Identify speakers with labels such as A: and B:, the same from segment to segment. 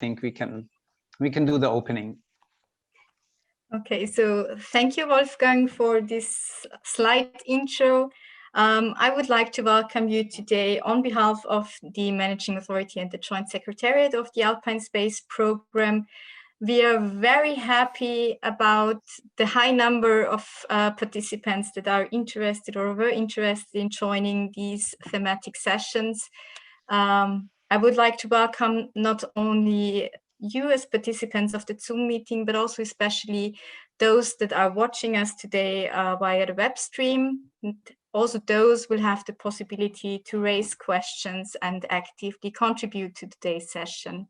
A: think we can do the opening.
B: Okay, so thank you, Wolfgang, for this slight intro. I would like to welcome you today on behalf of the Managing Authority and the Joint Secretariat of the Alpine Space Program. We are very happy about the high number of participants that are interested or were interested in joining these thematic sessions. I would like to welcome not only you as participants of the Zoom meeting, but also especially those that are watching us today via the web stream. And also those will have the possibility to raise questions and actively contribute to today's session.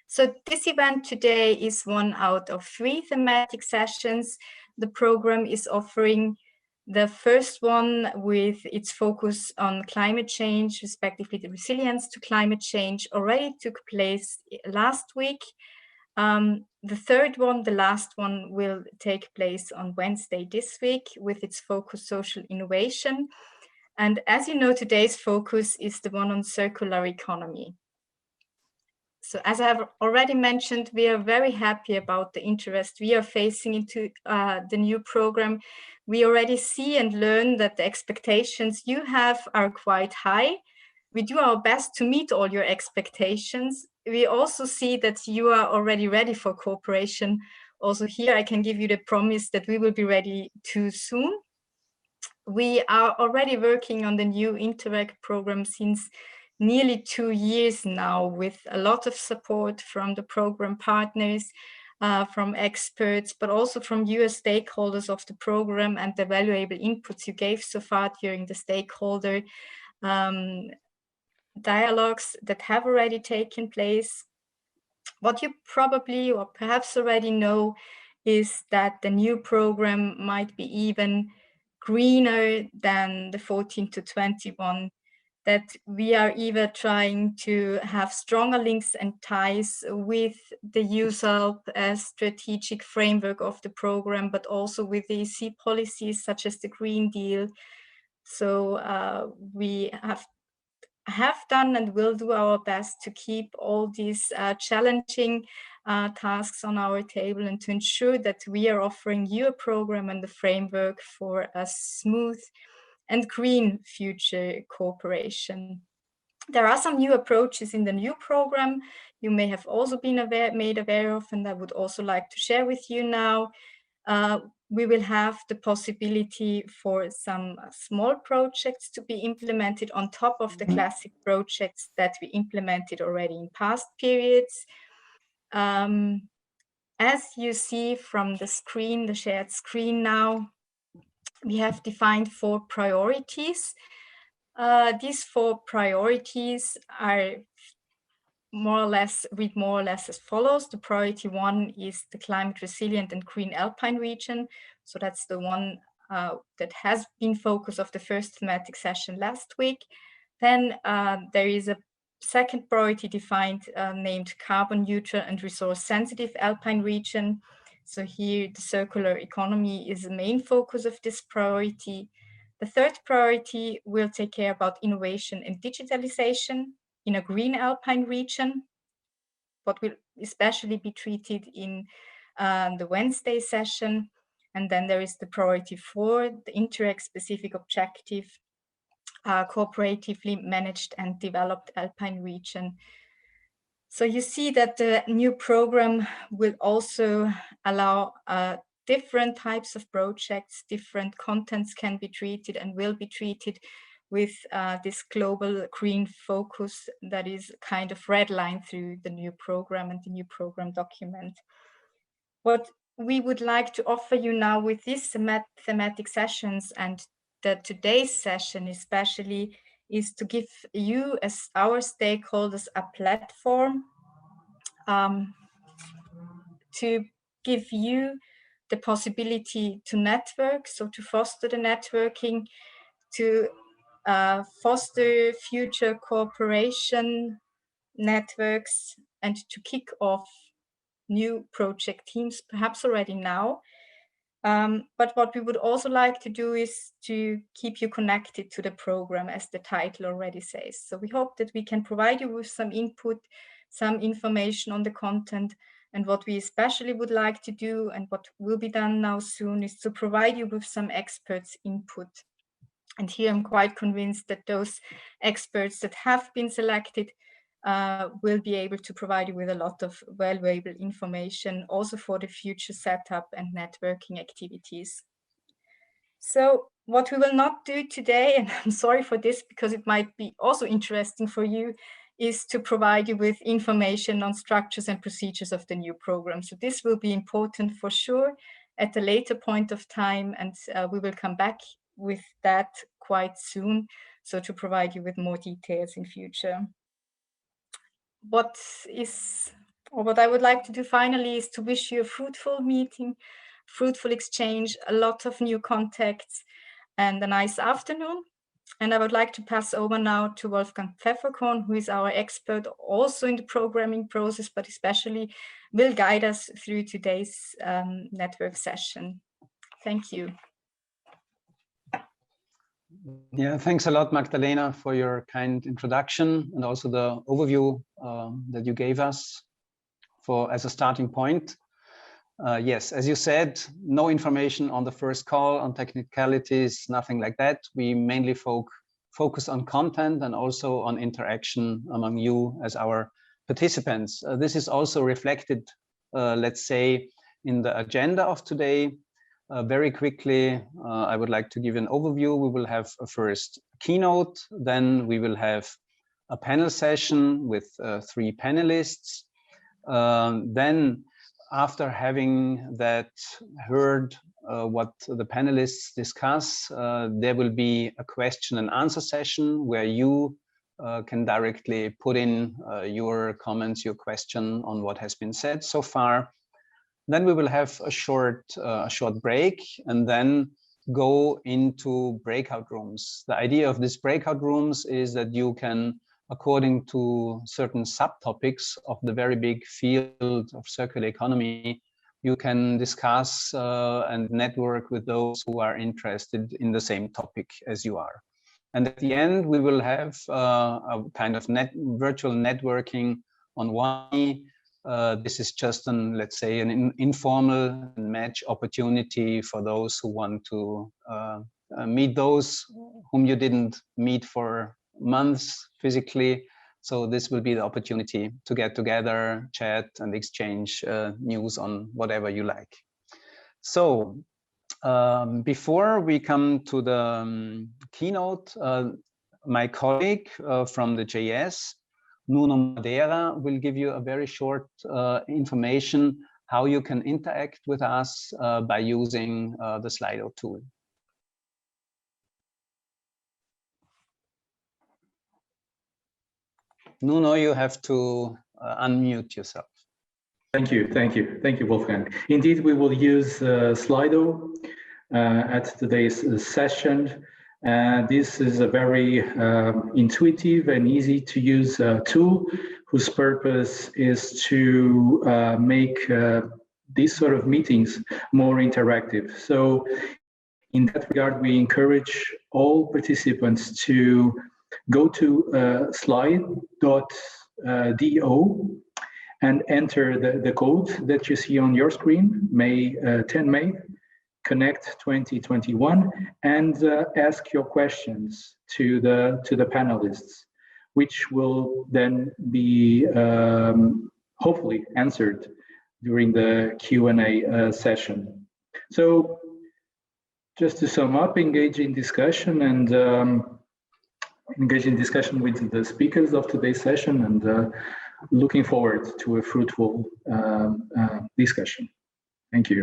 B: So this event today is one out of 3 thematic sessions. The program is offering the first one with its focus on climate change, respectively the resilience to climate change, already took place last week. The third one, the last one, will take place on Wednesday this week with its focus social innovation. And as you know, today's focus is the one on circular economy. So as I have already mentioned, we are very happy about the interest we are facing into the new program. We already see and learn that the expectations you have are quite high. We do our best to meet all your expectations. We also see that you are already ready for cooperation. Also here, I can give you the promise that we will be ready too soon. We are already working on the new Interreg program since nearly 2 years now, with a lot of support from the program partners, from experts, but also from you as stakeholders of the program and the valuable inputs you gave so far during the stakeholder dialogues that have already taken place. What you probably or perhaps already know is that the new program might be even greener than the 14 to 21, that we are either trying to have stronger links and ties with the EUSALP as strategic framework of the program, but also with the EC policies such as the Green Deal. So we have done and will do our best to keep all these challenging tasks on our table and to ensure that we are offering you a program and the framework for a smooth and green future cooperation. There are some new approaches in the new program you may have also been made aware of, and I would also like to share with you now. We will have the possibility for some small projects to be implemented on top of the classic projects that we implemented already in past periods. As you see from the screen, the shared screen now, we have defined 4 priorities. These 4 priorities are read more or less as follows. The priority 1 is the climate resilient and green Alpine region. So that's the one that has been focus of the first thematic session last week. Then there is a second priority defined named carbon neutral and resource sensitive Alpine region. So here the circular economy is the main focus of this priority. The third priority will take care about innovation and digitalization in a green Alpine region, what will especially be treated in the Wednesday session. And then there is the priority 4, the Interreg specific objective, cooperatively managed and developed Alpine region. So you see that the new program will also allow different types of projects, different contents can be treated and will be treated with this global green focus that is kind of red line through the new program and the new program document. What we would like to offer you now with these thematic sessions and today's session especially is to give you as our stakeholders a platform to give you the possibility to network, so to foster the networking, to foster future cooperation networks, and to kick off new project teams, perhaps already now. But what we would also like to do is to keep you connected to the program, as the title already says. So we hope that we can provide you with some input, some information on the content. And what we especially would like to do, and what will be done now soon, is to provide you with some experts' input. And here I'm quite convinced that those experts that have been selected will be able to provide you with a lot of valuable information also for the future setup and networking activities. So what we will not do today, and I'm sorry for this because it might be also interesting for you, is to provide you with information on structures and procedures of the new program. So this will be important for sure at a later point of time, and we will come back with that quite soon, so to provide you with more details in future. What I would like to do finally is to wish you a fruitful meeting, fruitful exchange, a lot of new contacts, and a nice afternoon. And I would like to pass over now to Wolfgang Pfefferkorn, who is our expert also in the programming process, but especially will guide us through today's network session. Thank you.
A: Yeah, thanks a lot, Magdalena, for your kind introduction and also the overview that you gave us as a starting point. Yes, as you said, no information on the first call, on technicalities, nothing like that. We mainly focus on content and also on interaction among you as our participants. This is also reflected, let's say, in the agenda of today. Very quickly, I would like to give an overview. We will have a first keynote, then we will have a panel session with 3 panelists. Then after having heard what the panelists discuss, there will be a question and answer session where you can directly put in your comments, your question on what has been said so far. Then we will have a short break and then go into breakout rooms. The idea of these breakout rooms is that you can, according to certain subtopics of the very big field of circular economy, you can discuss and network with those who are interested in the same topic as you are. And at the end, we will have a kind of virtual networking on one. This is just let's say, an informal match opportunity for those who want to meet those whom you didn't meet for months physically. So this will be the opportunity to get together, chat, and exchange news on whatever you like. So before we come to the keynote, my colleague from the JS, Nuno Madeira, will give you a very short information how you can interact with us by using the Slido tool. Nuno, you have to unmute yourself.
C: Thank you, Wolfgang. Indeed, we will use Slido at today's session. This is a very intuitive and easy to use tool whose purpose is to make these sort of meetings more interactive. So in that regard, we encourage all participants to go to slide.do and enter the code that you see on your screen, 10 May. Connect 2021, and ask your questions to the panelists, which will then be hopefully answered during the Q&A session. So just to sum up, engage in discussion with the speakers of today's session, and looking forward to a fruitful discussion. Thank you.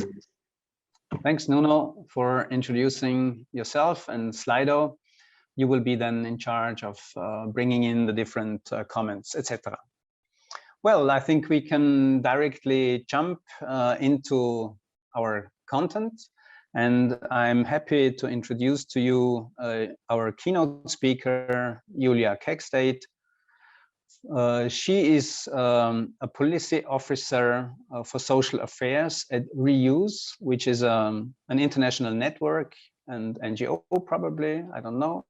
A: Thanks, Nuno, for introducing yourself and Slido. You will be then in charge of bringing in the different comments, etc. Well, I think we can directly jump into our content, and I'm happy to introduce to you our keynote speaker, Julija Kekstaite. She is a policy officer for social affairs at RREUSE, which is an international network and NGO, probably, I don't know.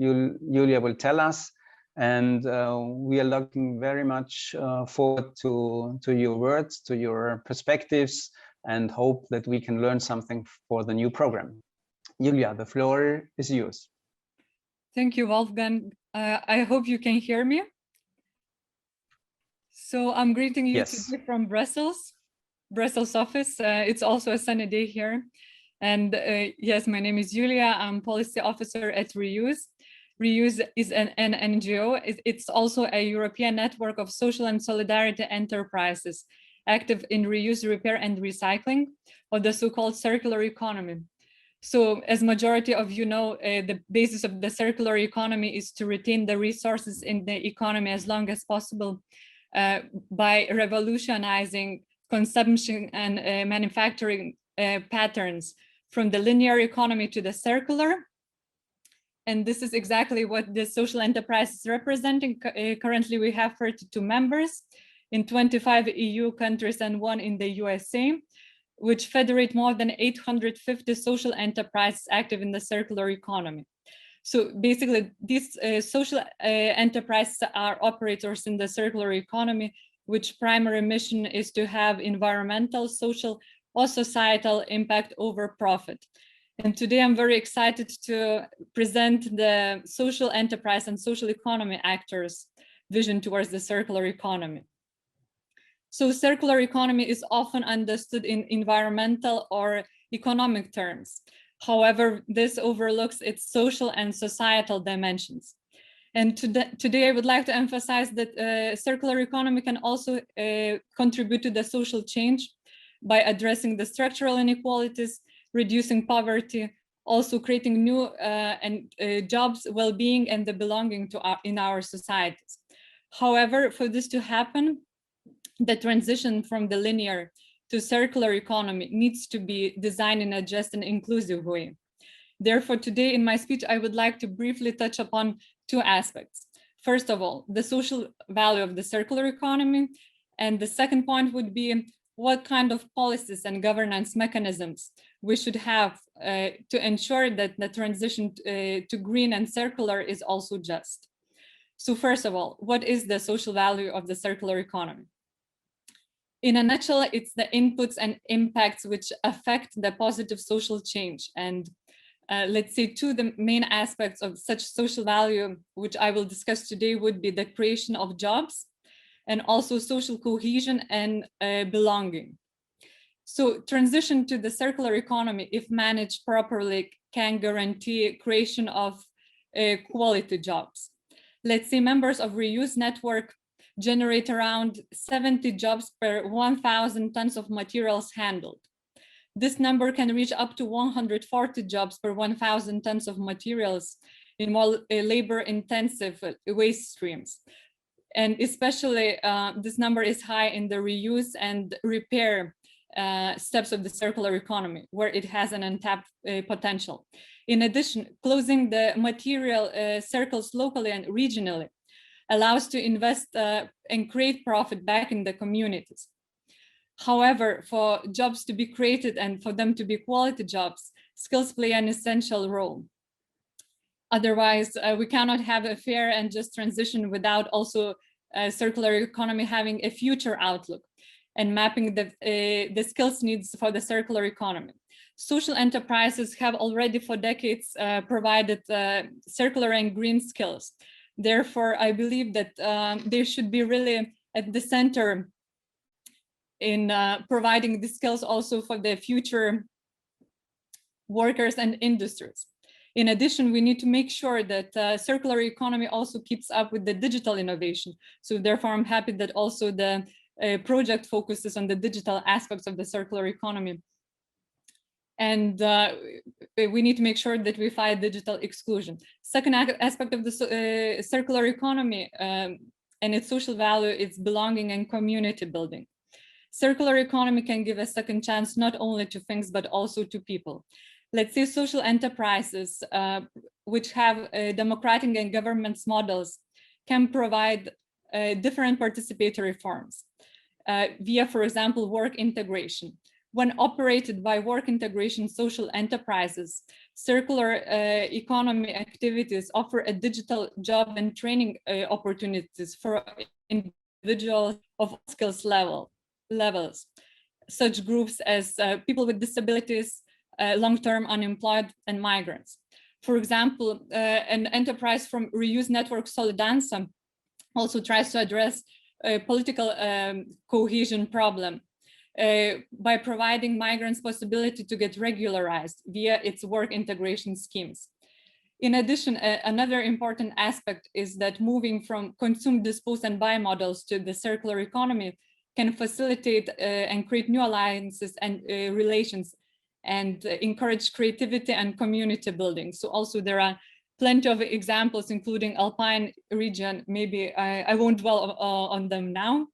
A: Julija will tell us. And we are looking very much forward to your words, to your perspectives, and hope that we can learn something for the new program. Julija, the floor is yours.
D: Thank you, Wolfgang. I hope you can hear me. So I'm greeting you today from Brussels office. It's also a sunny day here. And yes, my name is Julija. I'm policy officer at REUSE. REUSE is an NGO. It's also a European network of social and solidarity enterprises active in reuse, repair, and recycling of the so-called circular economy. So as majority of you know, the basis of the circular economy is to retain the resources in the economy as long as possible by revolutionizing consumption and manufacturing patterns from the linear economy to the circular. And this is exactly what the social enterprise is representing. Currently, we have 32 members in 25 EU countries and 1 in the USA, which federate more than 850 social enterprises active in the circular economy. So basically, these social enterprises are operators in the circular economy, which primary mission is to have environmental, social, or societal impact over profit. And today I'm very excited to present the social enterprise and social economy actors' vision towards the circular economy. So circular economy is often understood in environmental or economic terms. However, this overlooks its social and societal dimensions. And today I would like to emphasize that circular economy can also contribute to the social change by addressing the structural inequalities, reducing poverty, also creating new jobs, well-being, and the belonging to in our societies. However, for this to happen, the transition from the linear to circular economy needs to be designed in a just and inclusive way. Therefore, today in my speech, I would like to briefly touch upon 2 aspects. First of all, the social value of the circular economy. And the second point would be what kind of policies and governance mechanisms we should have to ensure that the transition to green and circular is also just. So first of all, what is the social value of the circular economy? In a nutshell, it's the inputs and impacts which affect the positive social change. And let's say 2 the main aspects of such social value, which I will discuss today, would be the creation of jobs and also social cohesion and belonging. So transition to the circular economy, if managed properly, can guarantee creation of quality jobs. Let's say members of REUSE network generate around 70 jobs per 1,000 tons of materials handled. This number can reach up to 140 jobs per 1,000 tons of materials in more labor-intensive waste streams. And especially this number is high in the reuse and repair steps of the circular economy, where it has an untapped potential. In addition, closing the material circles locally and regionally allows to invest and create profit back in the communities. However, for jobs to be created and for them to be quality jobs, skills play an essential role. Otherwise, we cannot have a fair and just transition without also circular economy having a future outlook and mapping the skills needs for the circular economy. Social enterprises have already for decades provided circular and green skills. Therefore, I believe that they should be really at the center in providing the skills also for the future workers and industries. In addition, we need to make sure that circular economy also keeps up with the digital innovation. So therefore, I'm happy that also the project focuses on the digital aspects of the circular economy. And we need to make sure that we fight digital exclusion. Second aspect of the circular economy and its social value is belonging and community building. Circular economy can give a second chance not only to things, but also to people. Let's say social enterprises, which have democratic and governance models, can provide different participatory forms via, for example, work integration, When operated by work integration social enterprises, circular economy activities offer a digital job and training opportunities for individuals of skills levels, such groups as people with disabilities, long-term unemployed, and migrants. For example, an enterprise from RREUSE network Solidanza also tries to address a political cohesion problem by providing migrants possibility to get regularized via its work integration schemes. In addition, another important aspect is that moving from consume, dispose, and buy models to the circular economy can facilitate and create new alliances and relations and encourage creativity and community building. So also there are plenty of examples, including Alpine region. Maybe I won't dwell on them now.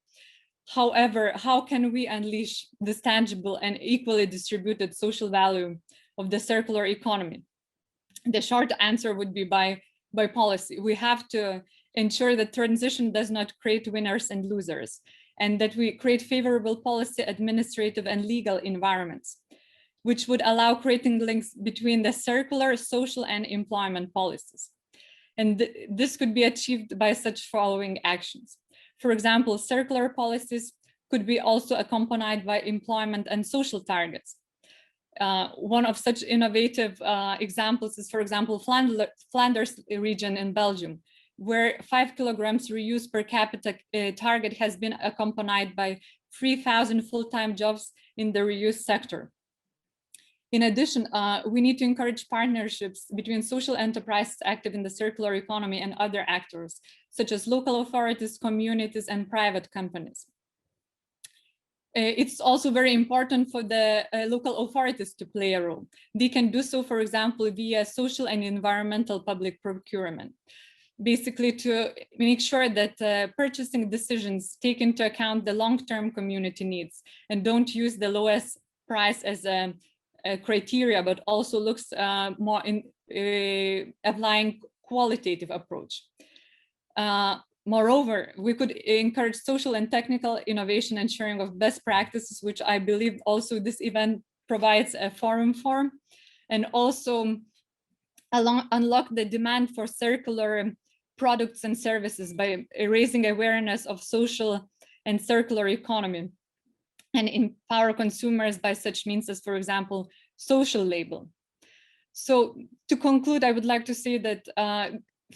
D: However, how can we unleash this tangible and equally distributed social value of the circular economy? The short answer would be by policy. We have to ensure that transition does not create winners and losers, and that we create favorable policy, administrative, and legal environments, which would allow creating links between the circular, social, and employment policies. And this could be achieved by such following actions. For example, circular policies could be also accompanied by employment and social targets. One of such innovative examples is, for example, Flanders region in Belgium, where 5 kilograms reuse per capita target has been accompanied by 3,000 full-time jobs in the reuse sector. In addition, we need to encourage partnerships between social enterprises active in the circular economy and other actors, such as local authorities, communities, and private companies. It's also very important for the local authorities to play a role. They can do so, for example, via social and environmental public procurement, basically to make sure that purchasing decisions take into account the long-term community needs and don't use the lowest price as a criteria, but also looks more in applying qualitative approach. Moreover, we could encourage social and technical innovation and sharing of best practices, which I believe also this event provides a forum for, and also unlock the demand for circular products and services by raising awareness of social and circular economy, and empower consumers by such means as, for example, social label. So to conclude, I would like to say that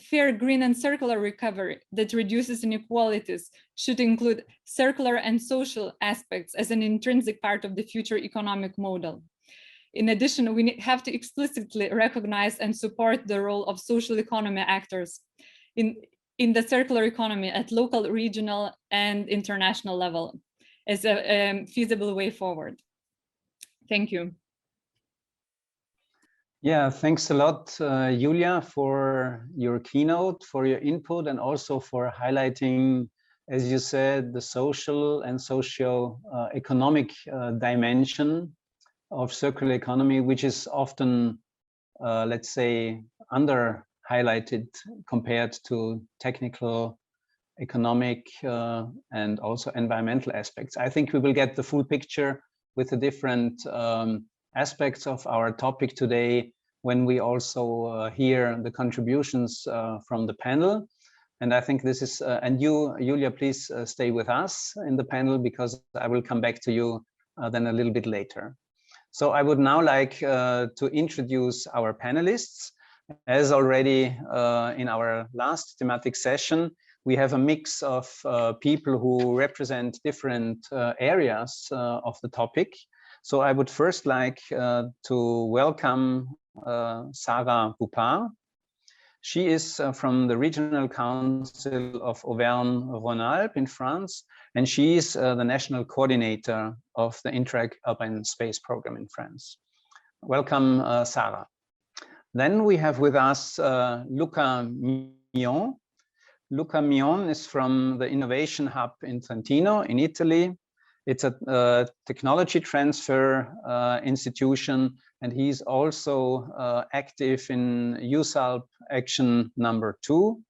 D: fair, green, and circular recovery that reduces inequalities should include circular and social aspects as an intrinsic part of the future economic model. In addition, we have to explicitly recognize and support the role of social economy actors in the circular economy at local, regional, and international level as a feasible way forward. Thank you.
A: Yeah, thanks a lot, Julija, for your keynote, for your input, and also for highlighting, as you said, the social and socio-economic dimension of circular economy, which is often, let's say, under-highlighted compared to technical, economic, and also environmental aspects. I think we will get the full picture with the different aspects of our topic today when we also hear the contributions from the panel. And I think this is, and you, Julija, please stay with us in the panel, because I will come back to you then a little bit later. So I would now like to introduce our panelists. As already in our last thematic session, we have a mix of people who represent different areas of the topic. So I would first like to welcome Sara Poupart. She is from the Regional Council of Auvergne-Rhône-Alpes in France, and she is the national coordinator of the Interreg Alpine Space program in France. Welcome, Sara. Then we have with us Luca Mion. Luca Mion is from the Innovation Hub in Trentino in Italy. It's a technology transfer institution, and he's also active in EUSALP action number 2,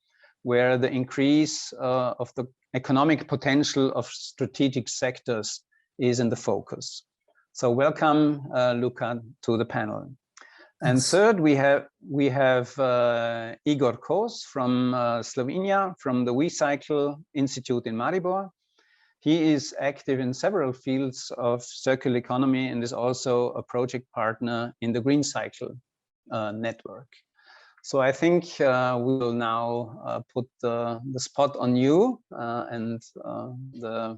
A: where the increase of the economic potential of strategic sectors is in the focus. So welcome, Luca, to the panel. And third, we have Igor Kos from Slovenia, from the WCYCLE Institute in Maribor. He is active in several fields of circular economy and is also a project partner in the GREENCYCLE network. So I think we will now put the spot on you, and the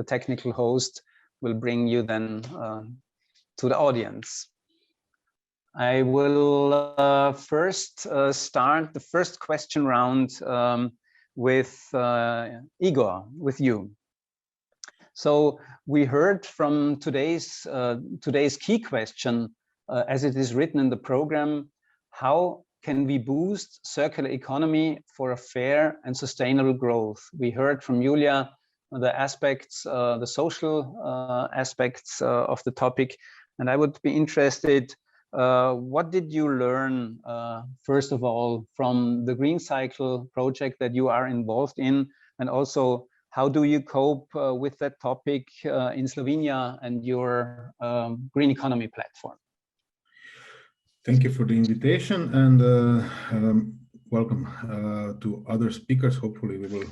A: technical host will bring you then to the audience. I will first start the first question round with Igor, with you. So we heard from today's key question, as it is written in the program: how can we boost circular economy for a fair and sustainable growth? We heard from Julija the aspects, the social aspects of the topic, and I would be interested, what did you learn, first of all, from the GREENCYCLE project that you are involved in, and also how do you cope with that topic in Slovenia and your green economy platform?
E: Thank you for the invitation, and welcome to other speakers. Hopefully we will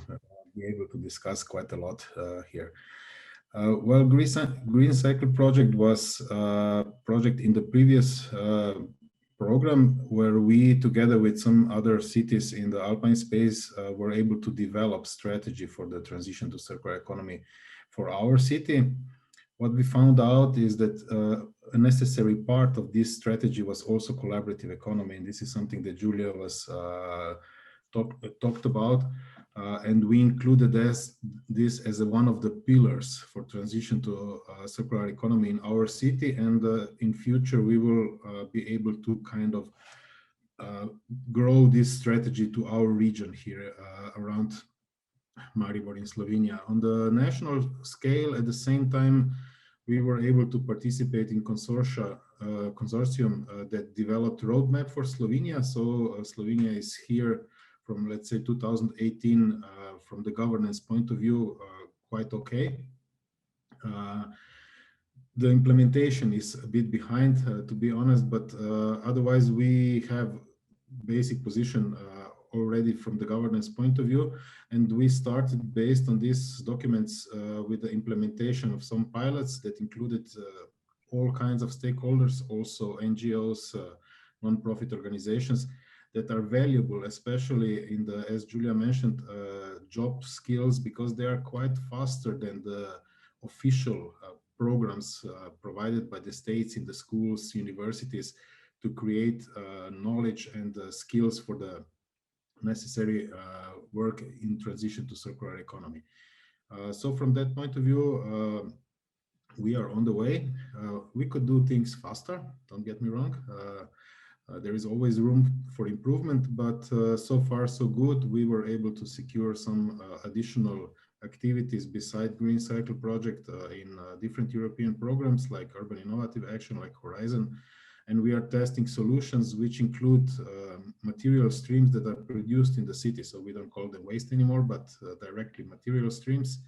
E: be able to discuss quite a lot here. Well, GREENCYCLE project was a project in the previous program where we, together with some other cities in the Alpine space, were able to develop strategy for the transition to circular economy for our city. What we found out is that a necessary part of this strategy was also collaborative economy, and this is something that Julija was talked about. And we included this as one of the pillars for transition to circular economy in our city, and in future we will be able to kind of grow this strategy to our region here around Maribor in Slovenia. On the national scale, at the same time, we were able to participate in consortium that developed roadmap for Slovenia. So Slovenia is here from, let's say, 2018, from the governance point of view, quite okay. The implementation is a bit behind, to be honest, but otherwise we have basic position already from the governance point of view, and we started based on these documents with the implementation of some pilots that included all kinds of stakeholders, also NGOs, non-profit organizations that are valuable, especially in the, as Julija mentioned, job skills, because they are quite faster than the official programs provided by the states in the schools, universities, to create knowledge and skills for the necessary work in transition to circular economy. So from that point of view, we are on the way. We could do things faster, don't get me wrong. There is always room for improvement, but so far so good. We were able to secure some additional activities beside GREENCYCLE project in different European programs like Urban Innovative Action, like Horizon. And we are testing solutions which include material streams that are produced in the city. So we don't call them waste anymore, but directly material streams.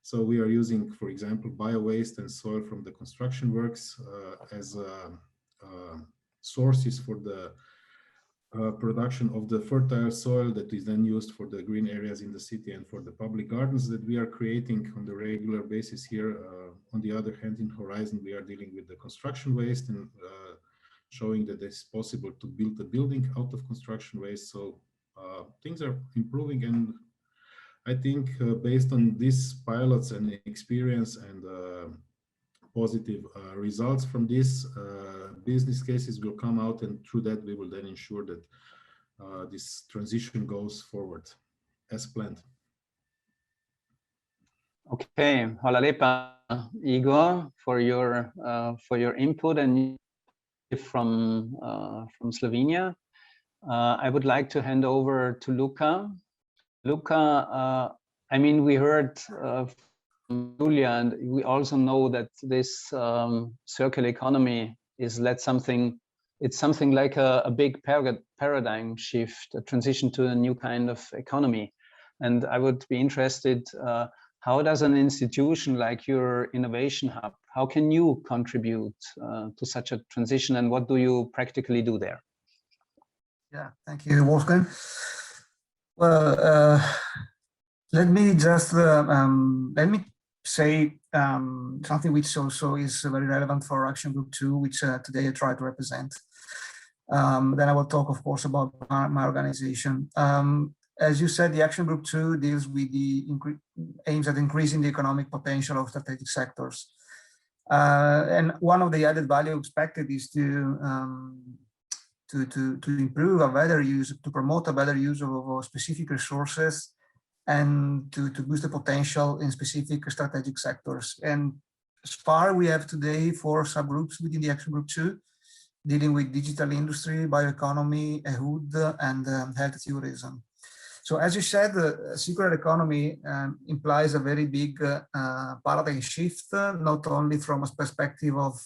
E: So we are using, for example, bio-waste and soil from the construction works as sources for the production of the fertile soil that is then used for the green areas in the city and for the public gardens that we are creating on the regular basis here. On the other hand, in Horizon, we are dealing with the construction waste and showing that it's possible to build a building out of construction waste. So things are improving, and I think based on these pilots and experience and positive results from this, business cases will come out, and through that we will then ensure that this transition goes forward as planned.
A: Okay, hvala lepa, Igor, for your input and from Slovenia. I would like to hand over to Luca. Luca, I mean, we heard from Julija, and we also know that this circular economy is it's something like a big paradigm shift, a transition to a new kind of economy. And I would be interested, how does an institution like your Innovation Hub, how can you contribute to such a transition, and what do you practically do there?
F: Yeah, thank you, Wolfgang. Well, let me just let me say something which also is very relevant for Action Group 2, which today I try to represent. Then I will talk, of course, about my organization. As you said, the Action Group 2 deals with the aims at increasing the economic potential of strategic sectors. And one of the added value expected is to improve a better use, to promote a better use of specific resources, and to boost the potential in specific strategic sectors. And as far we have today 4 subgroups within the Action Group 2, dealing with digital industry, bioeconomy, EUSALP, and health tourism. So as you said, circular economy implies a very big paradigm shift, not only from a perspective of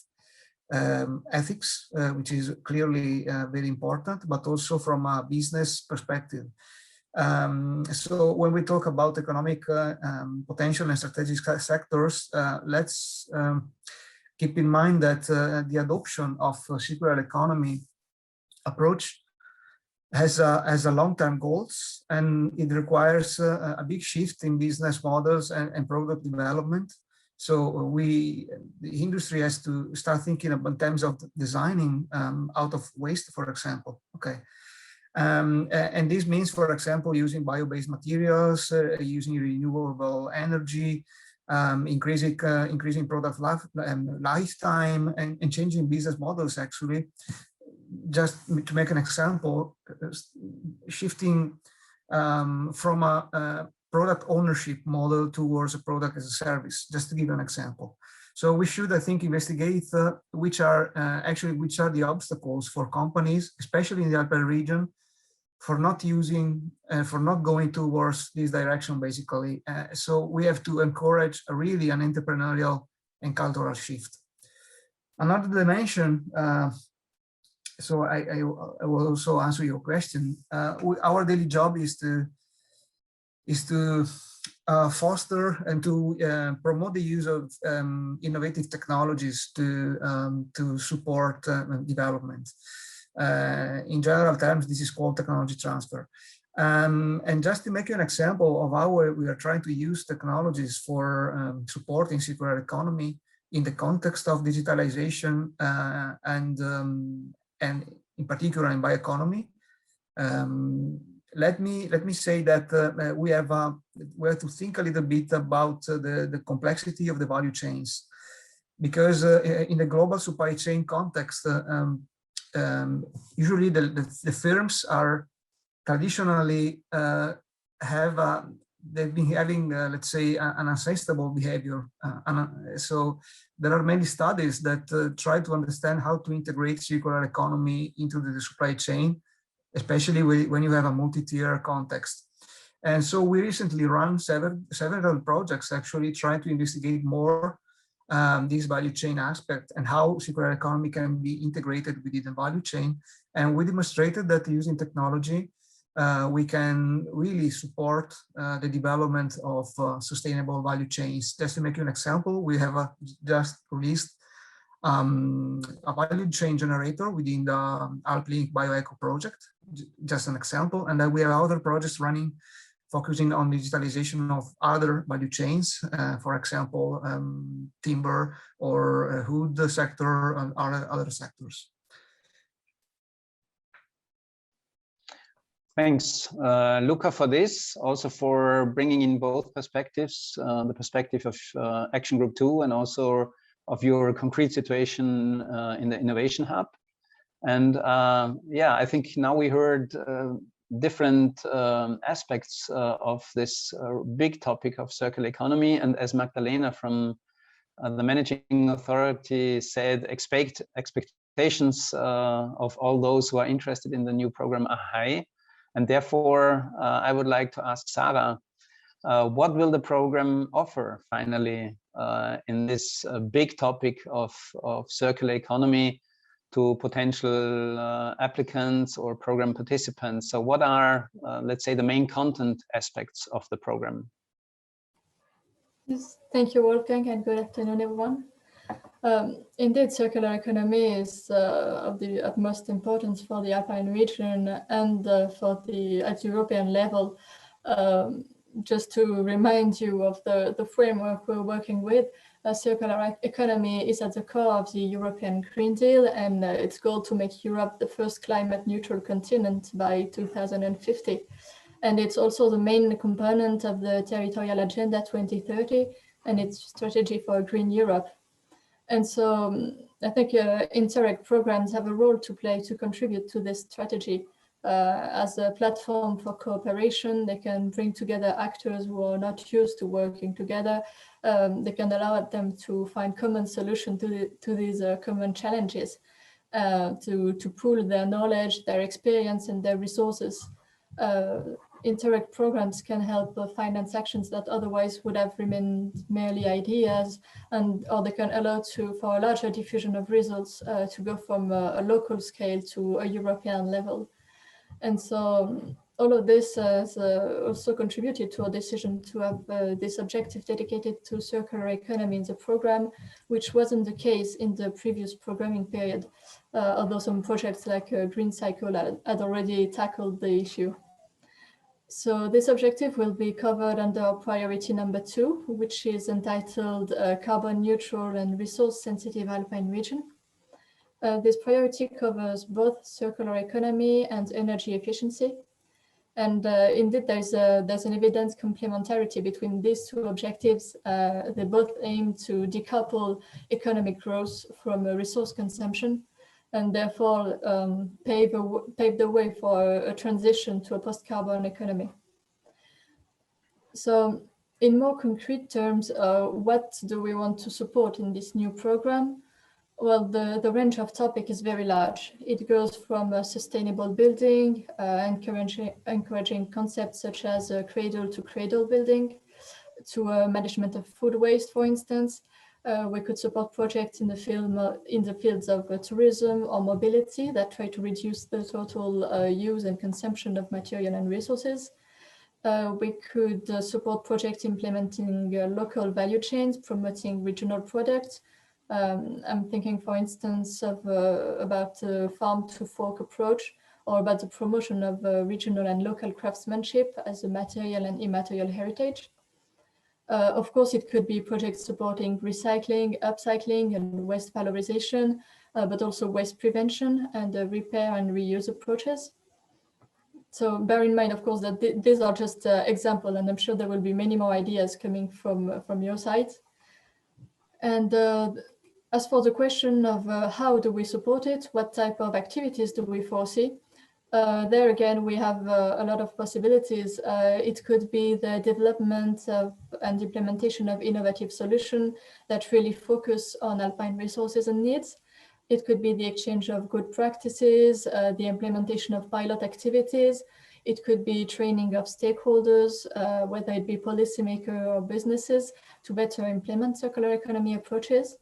F: ethics, which is clearly very important, but also from a business perspective. So when we talk about economic potential and strategic sectors, let's keep in mind that the adoption of circular economy approach has a long-term goals, and it requires a big shift in business models and product development. So the industry has to start thinking about in terms of designing out of waste, for example. Okay. And this means, for example, using bio-based materials, using renewable energy, increasing product lifetime, and changing business models. Actually, just to make an example, shifting from a product ownership model towards a product as a service, just to give an example. So we should, I think, investigate which are the obstacles for companies, especially in the Alpine region, for not going towards this direction, basically. So we have to encourage really an entrepreneurial and cultural shift. Another dimension, so I will also answer your question. Our daily job is to foster and to promote the use of innovative technologies to support development. In general terms, this is called technology transfer. And just to make you an example of how we are trying to use technologies for supporting circular economy in the context of digitalization and in particular in bioeconomy, let me say that we have to think a little bit about the complexity of the value chains, because in the global supply chain context, usually the firms are traditionally they've been having, let's say, an unsustainable behavior. So there are many studies that try to understand how to integrate circular economy into the supply chain, especially when you have a multi-tier context. And so we recently run several projects actually trying to investigate more this value chain aspect and how circular economy can be integrated within the value chain. And we demonstrated that using technology, we can really support the development of sustainable value chains. Just to make you an example, we have just released a value chain generator within the Alplink BioEco project, just an example. And then we have other projects running, focusing on digitalization of other value chains, for example, timber or wood sector and other sectors.
A: Thanks, Luca, for this, also for bringing in both perspectives, the perspective of Action Group 2 and also of your concrete situation in the Innovation Hub. And yeah, I think now we heard different aspects of this big topic of circular economy. And as Magdalena from the managing authority said, expectations of all those who are interested in the new program are high. And therefore, I would like to ask Sara, what will the program offer finally in this big topic of circular economy to potential applicants or program participants? So what are, let's say, the main content aspects of the program?
G: Yes, thank you, Wolfgang, and good afternoon, everyone. Indeed, circular economy is of the utmost importance for the Alpine region and at European level. Just to remind you of the framework we're working with, a circular economy is at the core of the European Green Deal and its goal to make Europe the first climate neutral continent by 2050. And it's also the main component of the Territorial Agenda 2030 and its strategy for a green Europe. And so I think Interreg programs have a role to play to contribute to this strategy. As a platform for cooperation, they can bring together actors who are not used to working together. They can allow them to find common solutions to these common challenges, to pool their knowledge, their experience, and their resources. Interreg programs can help finance actions that otherwise would have remained merely ideas, or they can allow for a larger diffusion of results to go from a local scale to a European level. And so all of this has also contributed to our decision to have this objective dedicated to circular economy in the program, which wasn't the case in the previous programming period, although some projects like GreenCyCLE had already tackled the issue. So this objective will be covered under priority number 2, which is entitled Carbon Neutral and Resource Sensitive Alpine Region. This priority covers both circular economy and energy efficiency. And indeed, there's an evident complementarity between these two objectives. They both aim to decouple economic growth from resource consumption, and therefore pave the way for a transition to a post-carbon economy. So in more concrete terms, what do we want to support in this new program? Well, the range of topic is very large. It goes from sustainable building, encouraging concepts such as cradle-to-cradle building, to management of food waste, for instance. We could support projects in the fields of tourism or mobility that try to reduce the total use and consumption of material and resources. We could support projects implementing local value chains, promoting regional products. I'm thinking, for instance, about the farm-to-fork approach, or about the promotion of regional and local craftsmanship as a material and immaterial heritage. Of course, it could be projects supporting recycling, upcycling, and waste valorization, but also waste prevention and repair and reuse approaches. So bear in mind, of course, that these are just examples, and I'm sure there will be many more ideas coming from your side. And as for the question of how do we support it, what type of activities do we foresee? There again, we have a lot of possibilities. It could be the development and implementation of innovative solutions that really focus on alpine resources and needs. It could be the exchange of good practices, the implementation of pilot activities. It could be training of stakeholders, whether it be policymakers or businesses, to better implement circular economy approaches.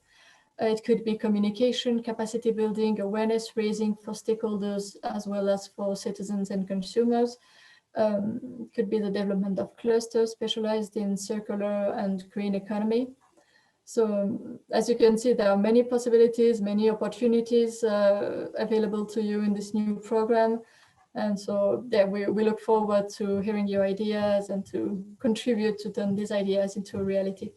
G: It could be communication, capacity building, awareness raising for stakeholders, as well as for citizens and consumers. It could be the development of clusters specialized in circular and green economy. So as you can see, there are many possibilities, many opportunities available to you in this new program. And so we look forward to hearing your ideas and to contribute to turn these ideas into reality.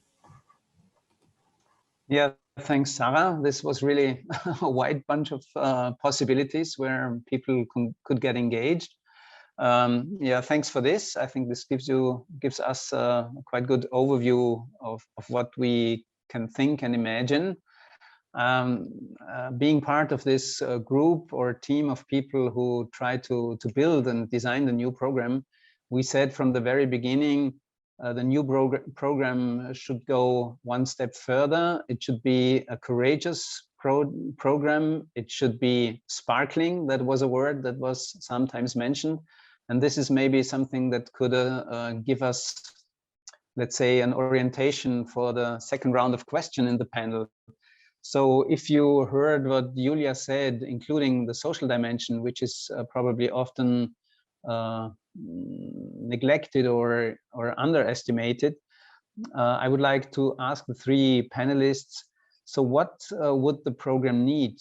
A: Yeah, thanks, Sara. This was really a wide bunch of possibilities where people could get engaged. Yeah, thanks for this. I think this gives us a quite good overview of what we can think and imagine. Being part of this group or team of people who try to build and design the new program, we said from the very beginning, the new program should go one step further. It should be a courageous program. It should be sparkling. That was a word that was sometimes mentioned. And this is maybe something that could give us, let's say, an orientation for the second round of question in the panel. So if you heard what Julija said, including the social dimension, which is probably often neglected or underestimated, I would like to ask the three panelists, so what would the program need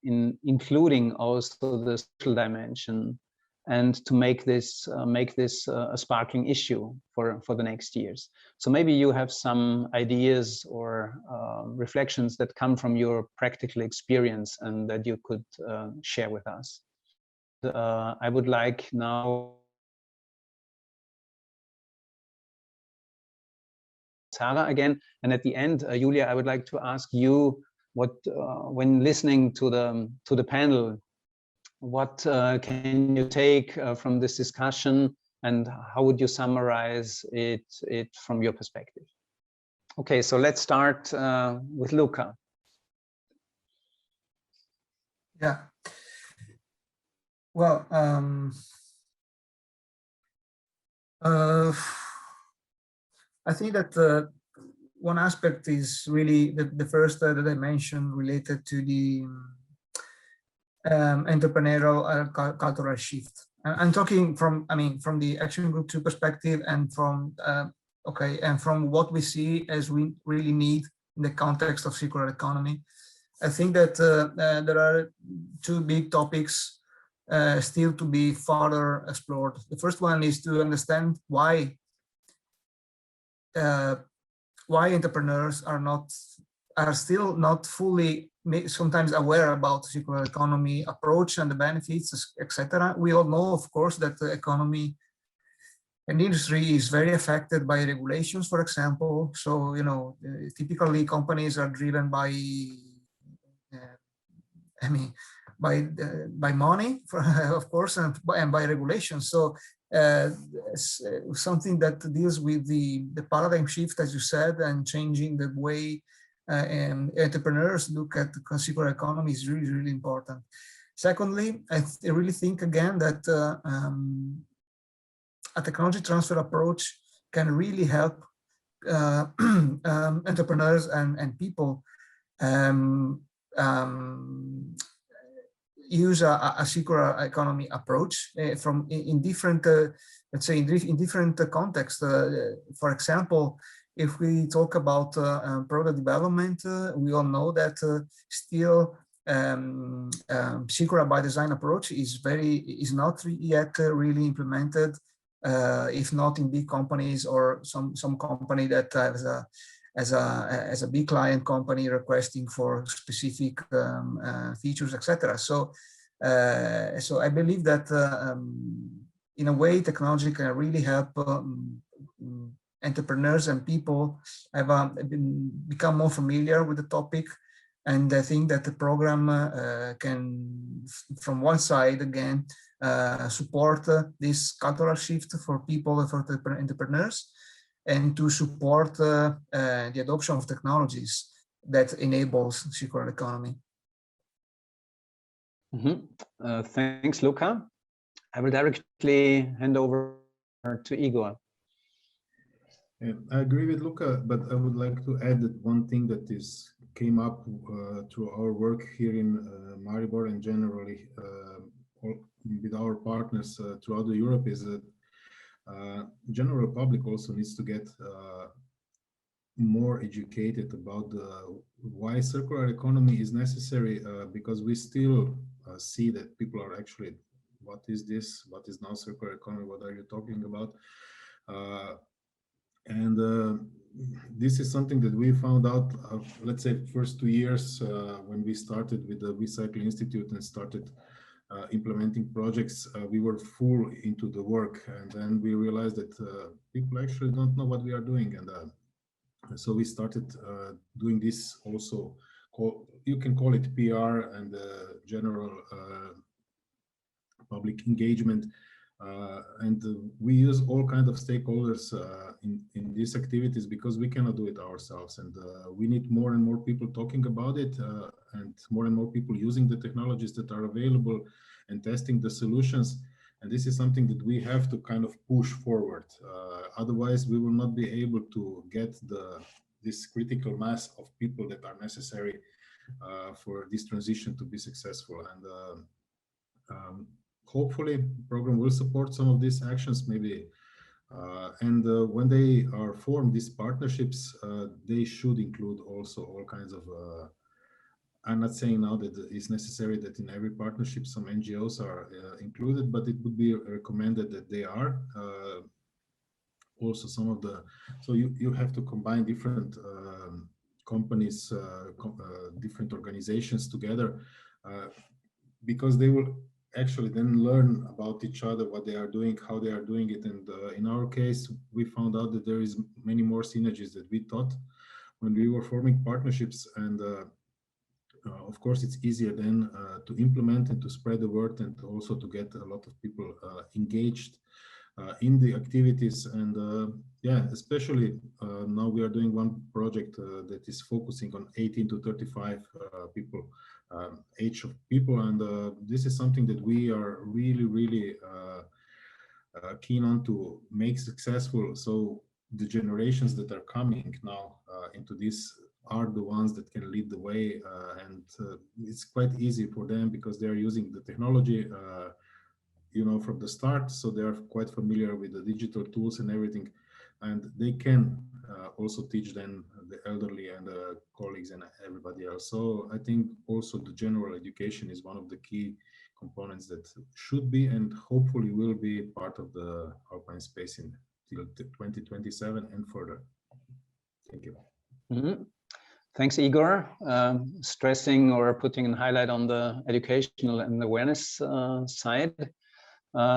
A: in including also the social dimension, and to make this a sparkling issue for the next years? So maybe you have some ideas or reflections that come from your practical experience and that you could share with us. I would like now Sara again, and at the end, Julija, I would like to ask you what, when listening to the panel, what can you take from this discussion, and how would you summarize it from your perspective? Okay, so let's start with Luca.
F: Yeah. Well, I think that one aspect is really the first that I mentioned related to the entrepreneurial cultural shift. I'm talking from, from the Action Group 2 perspective, and from and from what we see as we really need in the context of circular economy. I think that there are two big topics still to be further explored. The first one is to understand why entrepreneurs are still not fully sometimes aware about circular economy approach and the benefits, etc. We all know, of course, that the economy and industry is very affected by regulations, for example. So, typically companies are driven by by money, of course, and by regulations. So something that deals with the paradigm shift, as you said, and changing the way entrepreneurs look at the circular economy is really, really important. Secondly, I really think again that a technology transfer approach can really help entrepreneurs and people use a circular economy approach in different, let's say, in different contexts. For example, if we talk about product development, we all know that still circular by design approach is not yet really implemented, if not in big companies or some company that has as a big client company requesting for specific features, etc. So I believe that in a way technology can really help entrepreneurs and people have become more familiar with the topic. And I think that the program can, from one side, again, support this cultural shift for people and for entrepreneurs, and to support the adoption of technologies that enables circular economy.
A: Thanks, Luca. I will directly hand over to Igor.
E: Yeah, I agree with Luca, but I would like to add that one thing that came up through our work here in Maribor and generally with our partners throughout Europe is that general public also needs to get more educated about why circular economy is necessary, because we still see that people are actually, what is this? What is now circular economy? What are you talking about? And this is something that we found out, let's say, first 2 years when we started with the WCYCLE Institute and started implementing projects. We were full into the work, and then we realized that people actually don't know what we are doing, and so we started doing this also. You can call it PR and general public engagement. And we use all kinds of stakeholders in these activities because we cannot do it ourselves, and we need more and more people talking about it, and more people using the technologies that are available and testing the solutions. And this is something that we have to kind of push forward. Otherwise, we will not be able to get this critical mass of people that are necessary for this transition to be successful. And hopefully the program will support some of these actions. Maybe When they are formed, these partnerships, they should include also all kinds of, I'm not saying now that it's necessary that in every partnership some NGOs are included, but it would be recommended that they are. Also some of the, so you have to combine different companies, different organizations together, because they will actually then learn about each other, what they are doing, how they are doing it. And in our case, we found out that there is many more synergies that we thought when we were forming partnerships. And of course, it's easier then to implement and to spread the word, and also to get a lot of people engaged in the activities. And yeah, especially now we are doing one project that is focusing on 18 to 35 people, age of people. And this is something that we are really keen on to make successful. So the generations that are coming now into this are the ones that can lead the way, and it's quite easy for them because they are using the technology you know, from the start, so they are quite familiar with the digital tools and everything, and they can also teach then the elderly and the colleagues and everybody else. So I think also the general education is one of the key components that should be and hopefully will be part of the Alpine Space until 2027 and further. Thank you.
A: Mm-hmm. Thanks, Igor. Stressing or putting a highlight on the educational and awareness side.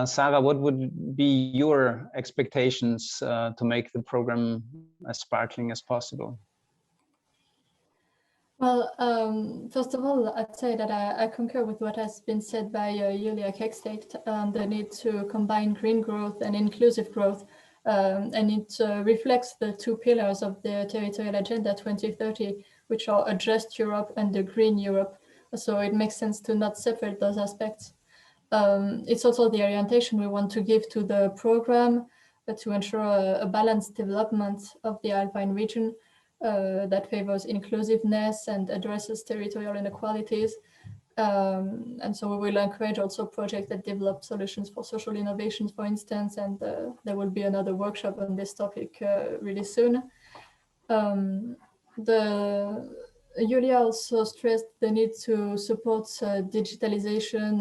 A: Sara, what would be your expectations to make the program as sparkling as possible?
G: Well, first of all, I'd say that I concur with what has been said by Julija Kekstaite on the need to combine green growth and inclusive growth. And it reflects the two pillars of the Territorial Agenda 2030, which are a just Europe and the Green Europe. So it makes sense to not separate those aspects. It's also the orientation we want to give to the program to ensure a balanced development of the Alpine region that favors inclusiveness and addresses territorial inequalities. And so we will encourage also projects that develop solutions for social innovations, for instance, and there will be another workshop on this topic really soon. Julija also stressed the need to support digitalization,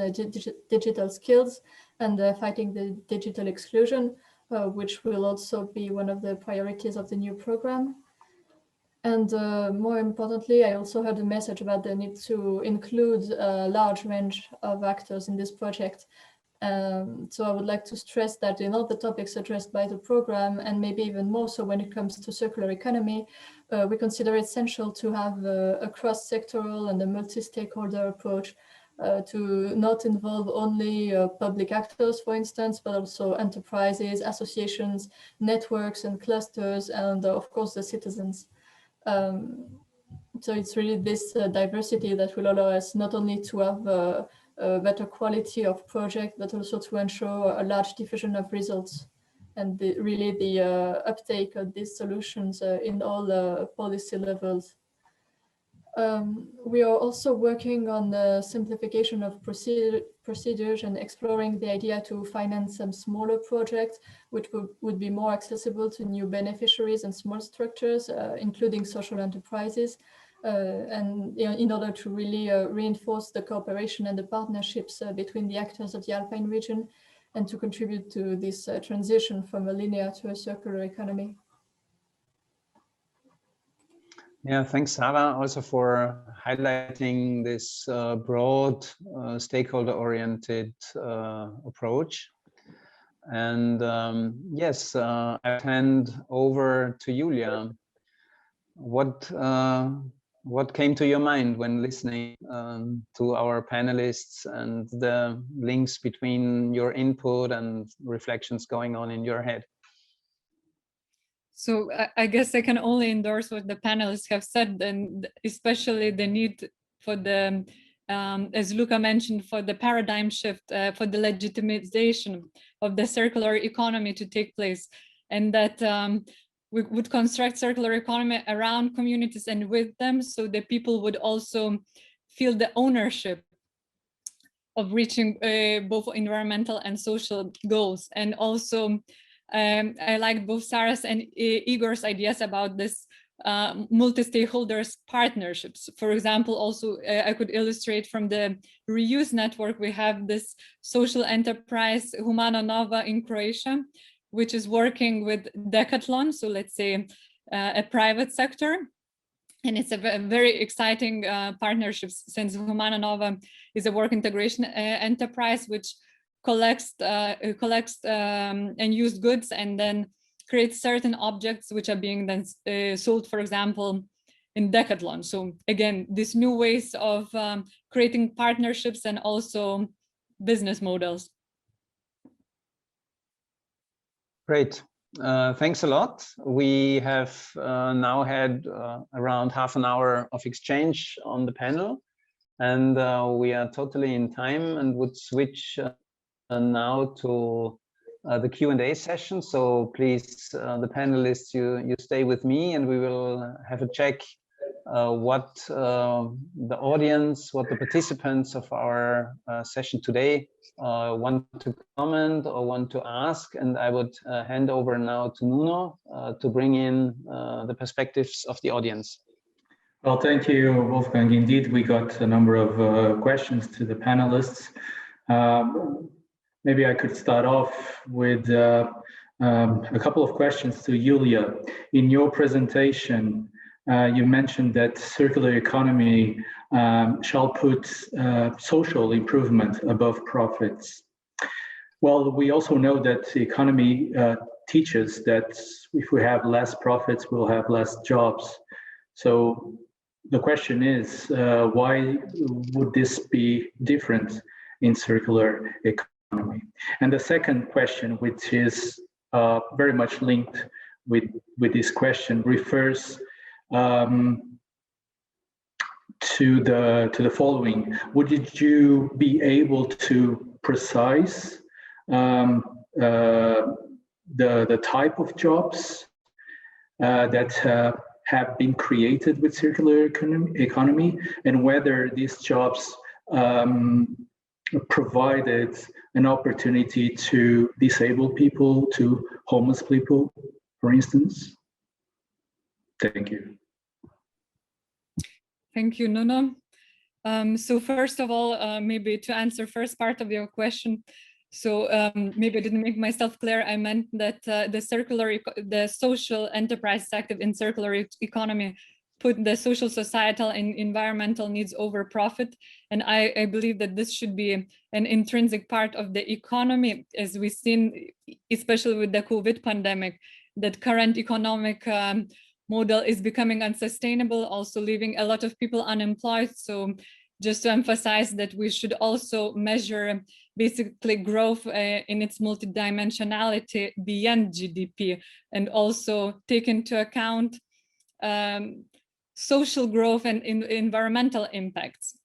G: digital skills, and fighting the digital exclusion, which will also be one of the priorities of the new program. And more importantly, I also heard a message about the need to include a large range of actors in this project. So I would like to stress that in all the topics addressed by the program, and maybe even more so when it comes to circular economy, we consider it essential to have a cross-sectoral and a multi-stakeholder approach to not involve only public actors, for instance, but also enterprises, associations, networks and clusters, and of course the citizens. So it's really this diversity that will allow us not only to have a better quality of project, but also to ensure a large diffusion of results and really the uptake of these solutions in all policy levels. We are also working on the simplification of procedures and exploring the idea to finance some smaller projects, which would be more accessible to new beneficiaries and small structures, including social enterprises. And in order to really reinforce the cooperation and the partnerships between the actors of the Alpine region, and to contribute to this transition from a linear to a circular economy.
A: Yeah, thanks, Sara, also for highlighting this broad, stakeholder-oriented approach. And yes, I hand over to Julija. What came to your mind when listening to our panelists and the links between your input and reflections going on in your head?
D: So I guess I can only endorse what the panelists have said, and especially the need for the, as Luca mentioned, for the paradigm shift, for the legitimization of the circular economy to take place, and that we would construct circular economy around communities and with them, so that people would also feel the ownership of reaching both environmental and social goals, and also I liked both Sara's and Igor's ideas about this multi-stakeholders partnerships. For example, also I could illustrate from the REUSE network, we have this social enterprise Humana Nova in Croatia, which is working with Decathlon, so let's say a private sector. And it's a very exciting partnership, since Humana Nova is a work integration enterprise which collects and used goods and then creates certain objects which are being then sold, for example, in Decathlon. So again, these new ways of creating partnerships and also business models.
A: Great. Thanks a lot. We have now had around half an hour of exchange on the panel, and we are totally in time and would switch now to the Q&A session. So please, the panelists, you stay with me, and we will have a check what the audience, what the participants of our session today want to comment or want to ask. And I would hand over now to Nuno to bring in the perspectives of the audience.
C: Well, thank you, Wolfgang. Indeed, we got a number of questions to the panelists. Maybe I could start off with a couple of questions to Julija. In your presentation, you mentioned that circular economy shall put social improvement above profits. Well, we also know that the economy teaches that if we have less profits, we'll have less jobs. So the question is, why would this be different in circular economy? And the second question, which is very much linked with this question, refers to the following. Would you be able to precise the type of jobs that have been created with circular economy, and whether these jobs provided an opportunity to disabled people, to homeless people, for instance? Thank you.
D: Thank you, Nuno. So first of all, maybe to answer first part of your question. So maybe I didn't make myself clear. I meant that the social enterprise sector in circular economy put the social, societal, and environmental needs over profit. And I believe that this should be an intrinsic part of the economy, as we've seen, especially with the COVID pandemic, that current economic model is becoming unsustainable, also leaving a lot of people unemployed. So just to emphasize that we should also measure basically growth in its multidimensionality beyond GDP, and also take into account social growth and environmental impacts.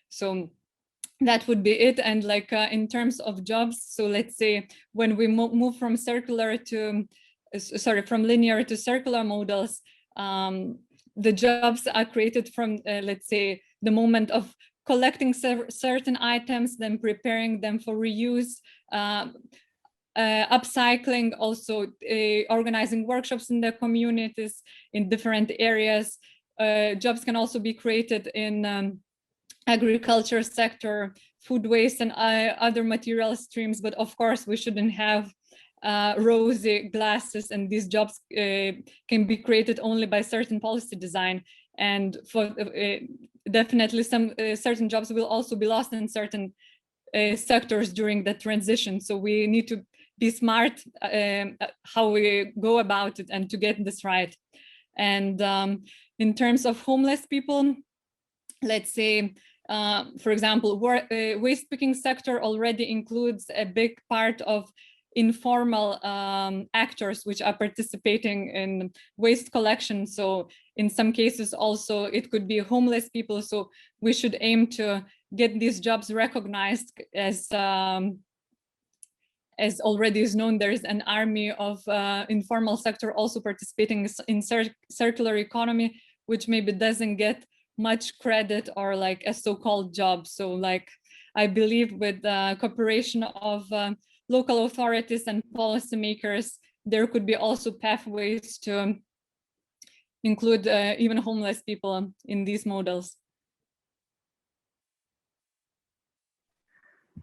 D: So that would be it. And like in terms of jobs, so let's say when we move from circular to from linear to circular models, the jobs are created from, let's say, the moment of collecting certain items, then preparing them for reuse, upcycling, also organizing workshops in the communities in different areas. Jobs can also be created in agriculture sector, food waste, and other material streams. But of course, we shouldn't have rosy glasses, and these jobs can be created only by certain policy design. And for definitely some certain jobs will also be lost in certain sectors during the transition. So we need to be smart how we go about it and to get this right. And in terms of homeless people, let's say, for example, waste picking sector already includes a big part of informal actors which are participating in waste collection. So in some cases also it could be homeless people. So we should aim to get these jobs recognized, as already is known, there is an army of informal sector also participating in circular economy, which maybe doesn't get much credit or like a so-called job. So like I believe with the cooperation of local authorities and policymakers, there could be also pathways to include even homeless people in these models.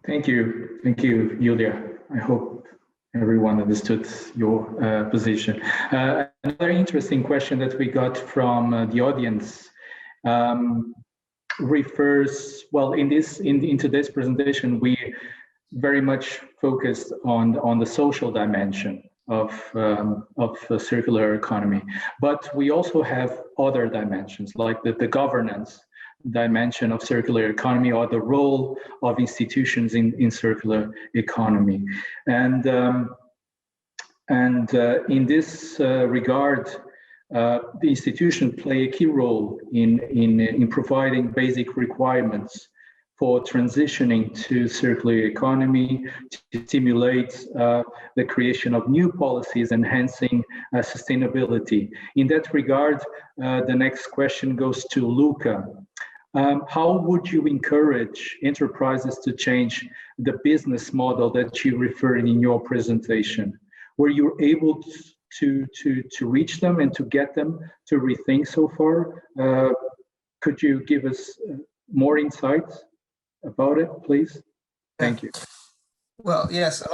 C: Thank you, Julija. I hope everyone understood your position. Another interesting question that we got from the audience refers, well, in today's presentation, we very much focused on the social dimension of circular economy, but we also have other dimensions like the governance dimension of circular economy, or the role of institutions in circular economy. And in this regard, the institutions play a key role in providing basic requirements for transitioning to circular economy, to stimulate the creation of new policies enhancing sustainability. In that regard, the next question goes to Luca. How would you encourage enterprises to change the business model that you referred in your presentation? Were you able to reach them and to get them to rethink so far? Could you give us more insights about it, please? Thank you.
F: Well, yes, a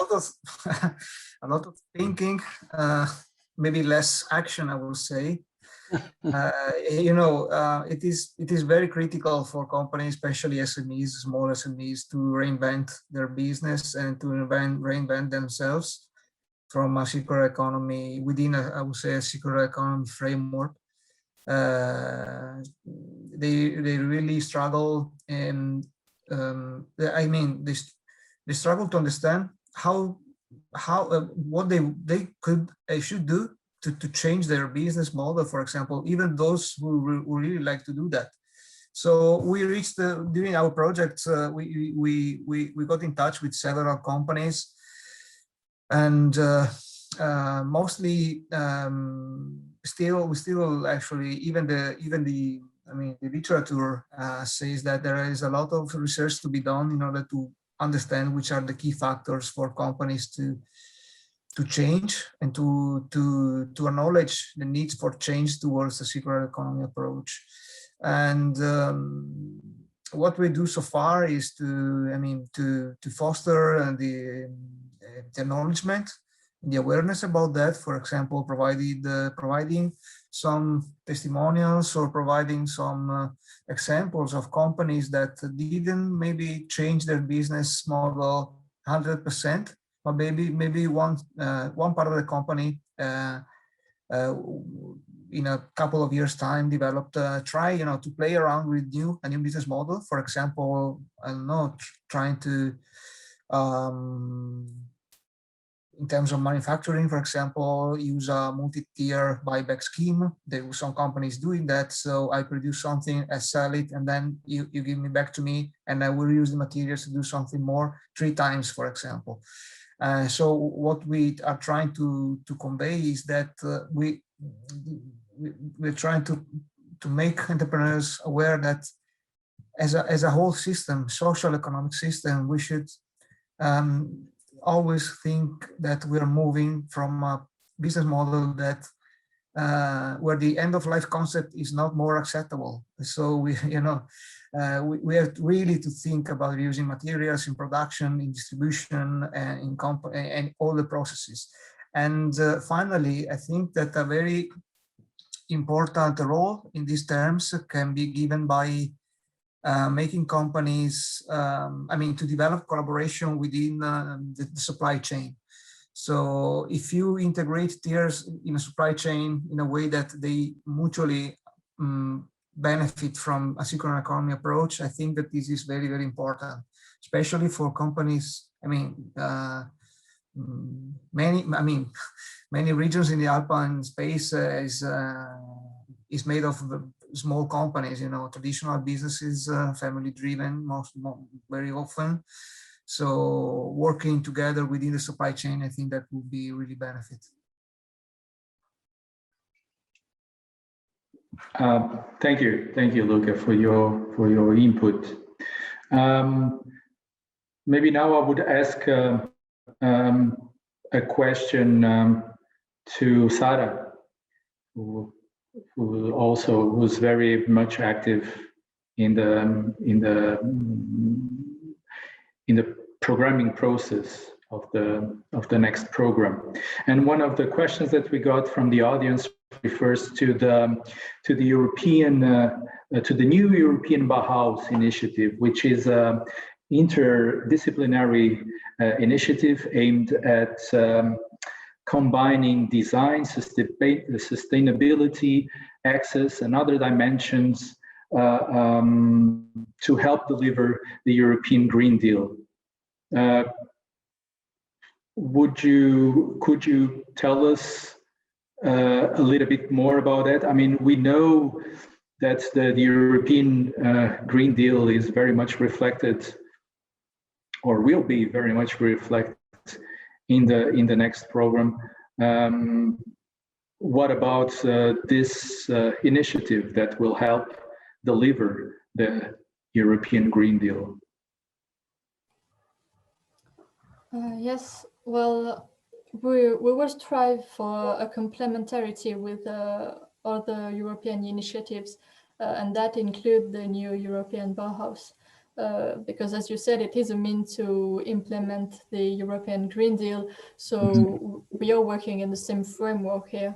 F: lot of thinking, maybe less action, I will say. It is very critical for companies, especially SMEs, small SMEs, to reinvent their business and to reinvent themselves from a circular economy within I would say, a circular economy framework. They really struggle, and they struggle to understand what they should do to change their business model, for example, even those who really like to do that. So we reached during our project, we got in touch with several companies, and mostly still actually even the literature says that there is a lot of research to be done in order to understand which are the key factors for companies to change and to acknowledge the needs for change towards the circular economy approach. And what we do so far is to foster the acknowledgement, the awareness about that. For example, providing some testimonials or providing some examples of companies that didn't maybe change their business model 100%, but maybe one part of the company in a couple of years' time developed to play around with a new business model. For example, I don't know, trying to in terms of manufacturing, for example, use a multi-tier buyback scheme. There were some companies doing that. So I produce something, I sell it, and then you give me back to me, and I will use the materials to do something more 3 times, for example. So what we are trying to convey is that we're trying to make entrepreneurs aware that as a whole system, social economic system, we should always think that we are moving from a business model that where the end of life concept is not more acceptable. So we have really to think about using materials in production, in distribution, and in and all the processes. And finally, I think that a very important role in these terms can be given by making companies, to develop collaboration within the supply chain. So if you integrate tiers in a supply chain in a way that they mutually benefit from a circular economy approach, I think that this is very, very important, especially for companies. Many regions in the Alpine space is made of small companies, traditional businesses, family driven, very often. So working together within the supply chain, I think that would be really benefit.
C: Thank you, Luca, for your input. Maybe now I would ask a question to Sara, who also was very much active in the programming process of the next program. And one of the questions that we got from the audience refers to the European to the new European Bauhaus initiative, which is an interdisciplinary initiative aimed at combining design, sustainability, access, and other dimensions to help deliver the European Green Deal. Could you tell us a little bit more about that? I mean, we know that the European Green Deal is very much reflected, or will be very much reflected in the next program. What about this initiative that will help deliver the European Green Deal?
G: Yes, well, we will strive for a complementarity with other European initiatives, and that include the new European Bauhaus. Because as you said, it is a means to implement the European Green Deal. So we are working in the same framework here.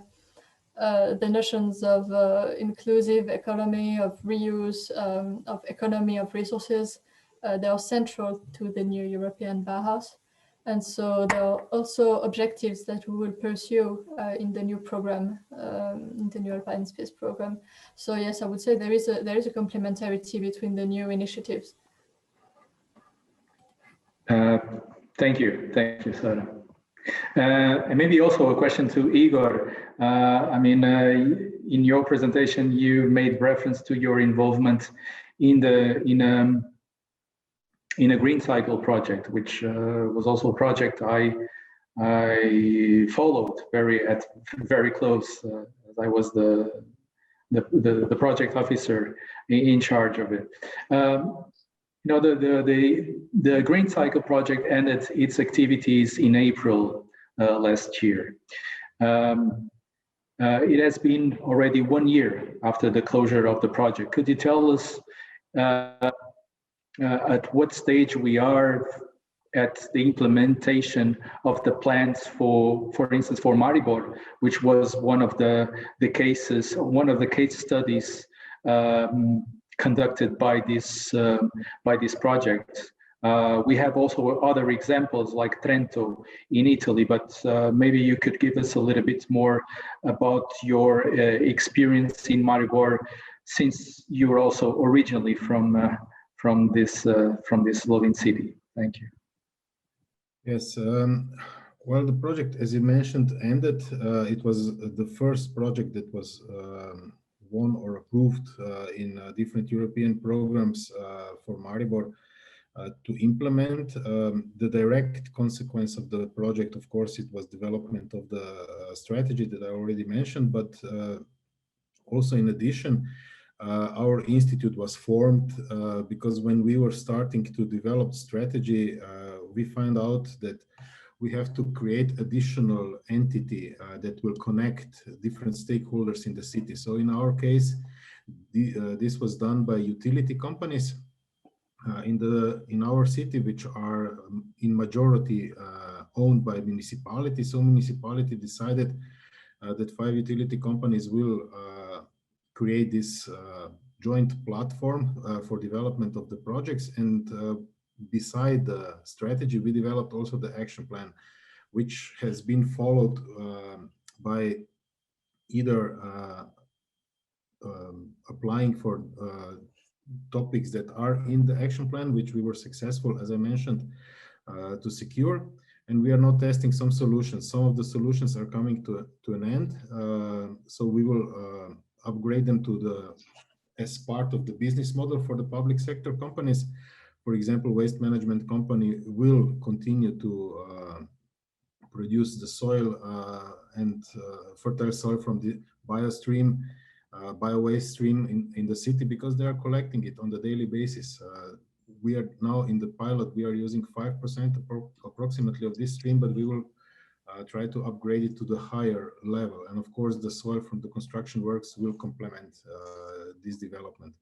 G: The notions of inclusive economy, of reuse, of economy of resources, they are central to the new European Bauhaus. And so there are also objectives that we will pursue in the new program, in the new Alpine Space program. So yes, I would say there is a complementarity between the new initiatives.
C: Thank you, Sara. And maybe also a question to Igor. I mean, in your presentation, you made reference to your involvement in a GreenCyCLE project, which was also a project I followed very close. As I was the project officer in charge of it. You know, the GreenCyCLE project ended its activities in April last year. It has been already 1 year after the closure of the project. Could you tell us at what stage we are at the implementation of the plans for instance, for Maribor, which was one of the cases, one of the case studies conducted by this project. We have also other examples like Trento in Italy, but maybe you could give us a little bit more about your experience in Maribor, since you were also originally from this Slovene city. Thank you.
E: Yes. Well, the project, as you mentioned, ended. It was the first project that was won or approved in different European programs for Maribor to implement. The direct consequence of the project, of course, it was development of the strategy that I already mentioned, but also in addition, our institute was formed because when we were starting to develop strategy, we found out that we have to create additional entity that will connect different stakeholders in the city. So in our case, this was done by utility companies in our city, which are in majority owned by municipality. So municipality decided that 5 utility companies will create this joint platform for development of the projects. And beside the strategy, we developed also the action plan, which has been followed by either applying for topics that are in the action plan, which we were successful, as I mentioned, to secure. And we are now testing some solutions. Some of the solutions are coming to an end. So we will upgrade them as part of the business model for the public sector companies. For example, waste management company will continue to produce the soil and fertile soil from the bio-waste stream in the city, because they are collecting it on the daily basis. We are now in the pilot, we are using 5% approximately of this stream, but we will try to upgrade it to the higher level. And of course, the soil from the construction works will complement this development.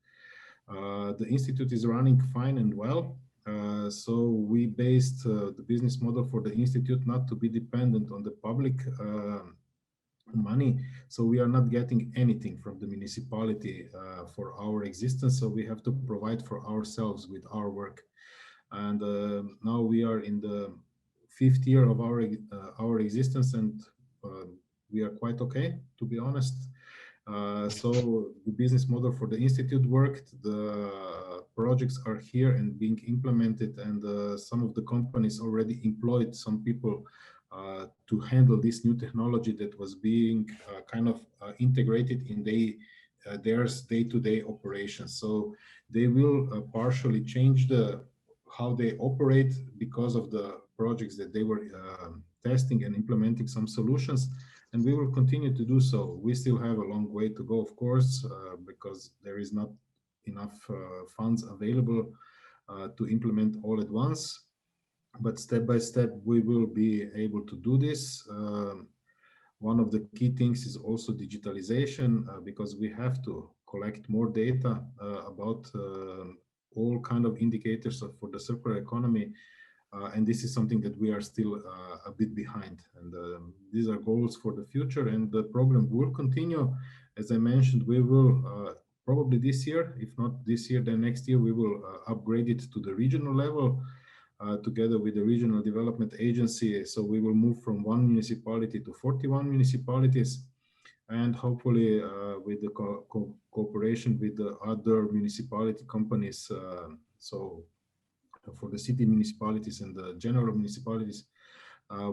E: The institute is running fine and well. So we based the business model for the institute not to be dependent on the public money. So we are not getting anything from the municipality for our existence. So we have to provide for ourselves with our work. And now we are in the 5th year of our existence, and we are quite okay, to be honest. So the business model for the institute worked, the projects are here and being implemented, and some of the companies already employed some people to handle this new technology that was being kind of integrated in their day-to-day operations. So they will partially change how they operate because of the projects that they were testing and implementing some solutions, and we will continue to do so. We still have a long way to go, of course, because there is not enough funds available to implement all at once. But step by step, we will be able to do this. One of the key things is also digitalization, because we have to collect more data about all kind of indicators for the circular economy. And this is something that we are still a bit behind. And these are goals for the future, and the program will continue. As I mentioned, we will probably this year, if not this year, then next year, we will upgrade it to the regional level. Together with the Regional Development Agency. So we will move from 1 municipality to 41 municipalities, and hopefully with the cooperation with the other municipality companies. So for the city municipalities and the general municipalities,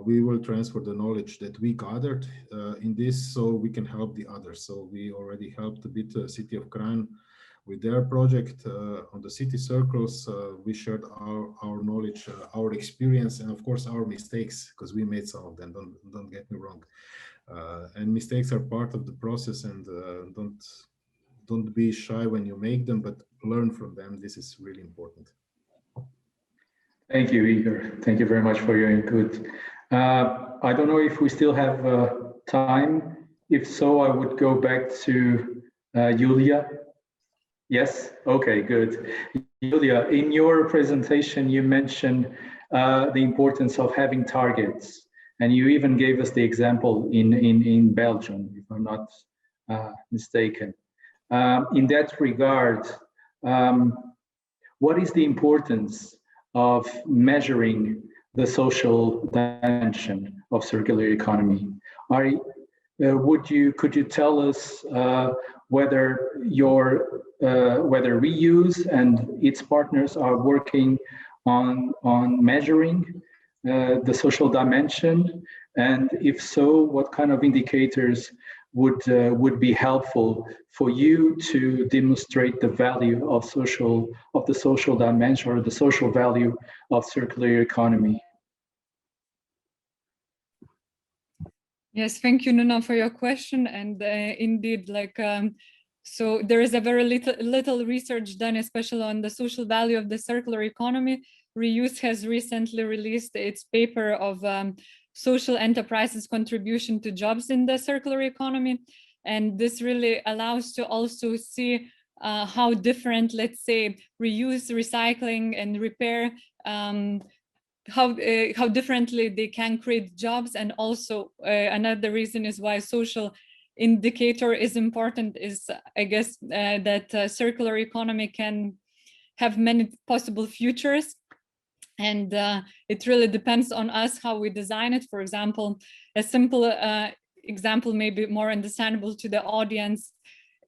E: we will transfer the knowledge that we gathered in this, so we can help the others. So we already helped a bit the city of Kranj with their project on the city circles. We shared our knowledge, our experience, and of course our mistakes, because we made some of them, don't get me wrong. And mistakes are part of the process, and don't be shy when you make them, but learn from them. This is really important.
C: Thank you, Igor. Thank you very much for your input. I don't know if we still have time. If so, I would go back to Julija. Yes, okay, good. Julija, in your presentation, you mentioned the importance of having targets, and you even gave us the example in Belgium, if I'm not mistaken. In that regard, what is the importance of measuring the social dimension of circular economy? Could you tell us whether REUSE and its partners are working on measuring the social dimension, and if so, what kind of indicators would be helpful for you to demonstrate the value of the social dimension, or the social value of circular economy?
D: Yes, thank you, Nuna, for your question. And indeed, so there is a very little research done, especially on the social value of the circular economy. REUSE has recently released its paper of social enterprises' contribution to jobs in the circular economy. And this really allows to also see how different, let's say, reuse, recycling, and repair, how differently they can create jobs. And also another reason is why social indicator is important is, I guess, that circular economy can have many possible futures. And it really depends on us how we design it. For example, a simple example, maybe more understandable to the audience.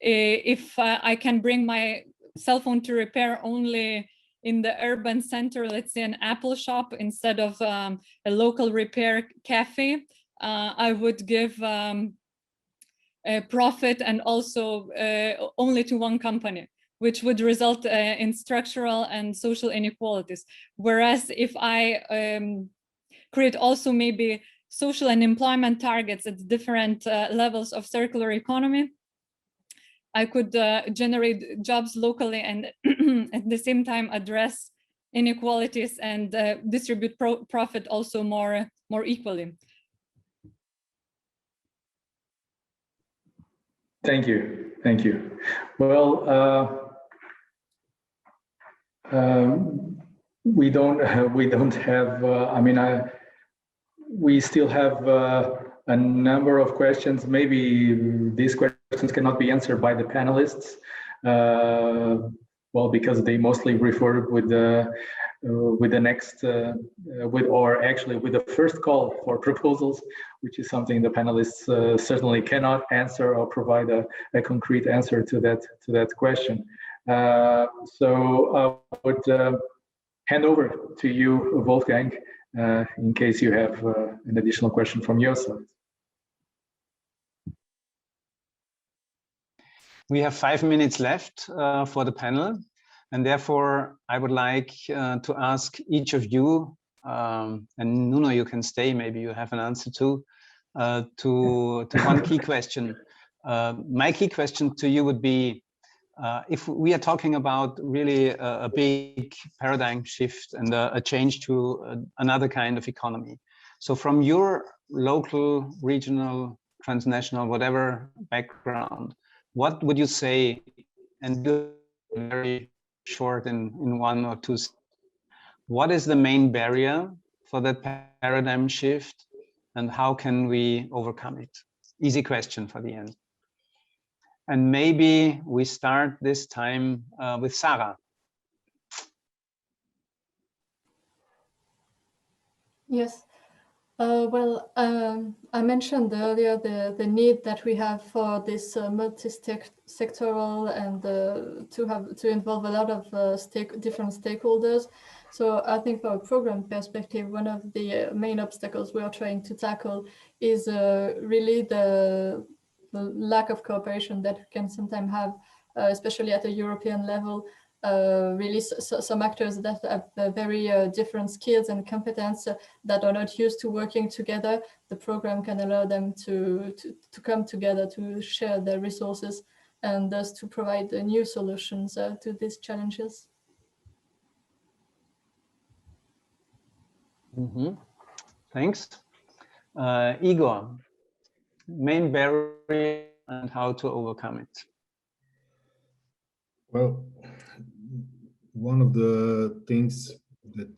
D: If I can bring my cell phone to repair only in the urban center, let's say an Apple shop, instead of a local repair cafe, I would give a profit and also only to one company, which would result in structural and social inequalities. Whereas if I create also maybe social and employment targets at different levels of circular economy, I could generate jobs locally and at the same time address inequalities and distribute profit also more equally.
C: Thank you. Thank you. Well, we don't have. I mean, we still have a number of questions. Maybe these questions cannot be answered by the panelists. Well, because they mostly refer with the next, or actually with the first call for proposals, which is something the panelists certainly cannot answer or provide a concrete answer to that question. So I would hand over to you, Wolfgang, in case you have an additional question from your side.
A: We have 5 minutes left for the panel, and therefore I would like to ask each of you, and Nuno, you can stay, maybe you have an answer to one key question. My key question to you would be, if we are talking about really a big paradigm shift and a change to another kind of economy. So from your local, regional, transnational, whatever background, what would you say, and do very short in 1 or 2, what is the main barrier for that paradigm shift and how can we overcome it? Easy question for the end. And maybe we start this time with Sara.
G: Yes. Well, I mentioned earlier the need that we have for this multi-sectoral and to involve a lot of different stakeholders. So I think from a program perspective, one of the main obstacles we are trying to tackle is really the lack of cooperation that we can sometimes have, especially at a European level. Really some actors that have very different skills and competence that are not used to working together. The program can allow them to come together, to share their resources, and thus to provide new solutions to these challenges.
A: Mm-hmm. Thanks. Igor, main barrier and how to overcome it.
E: Well, one of the things that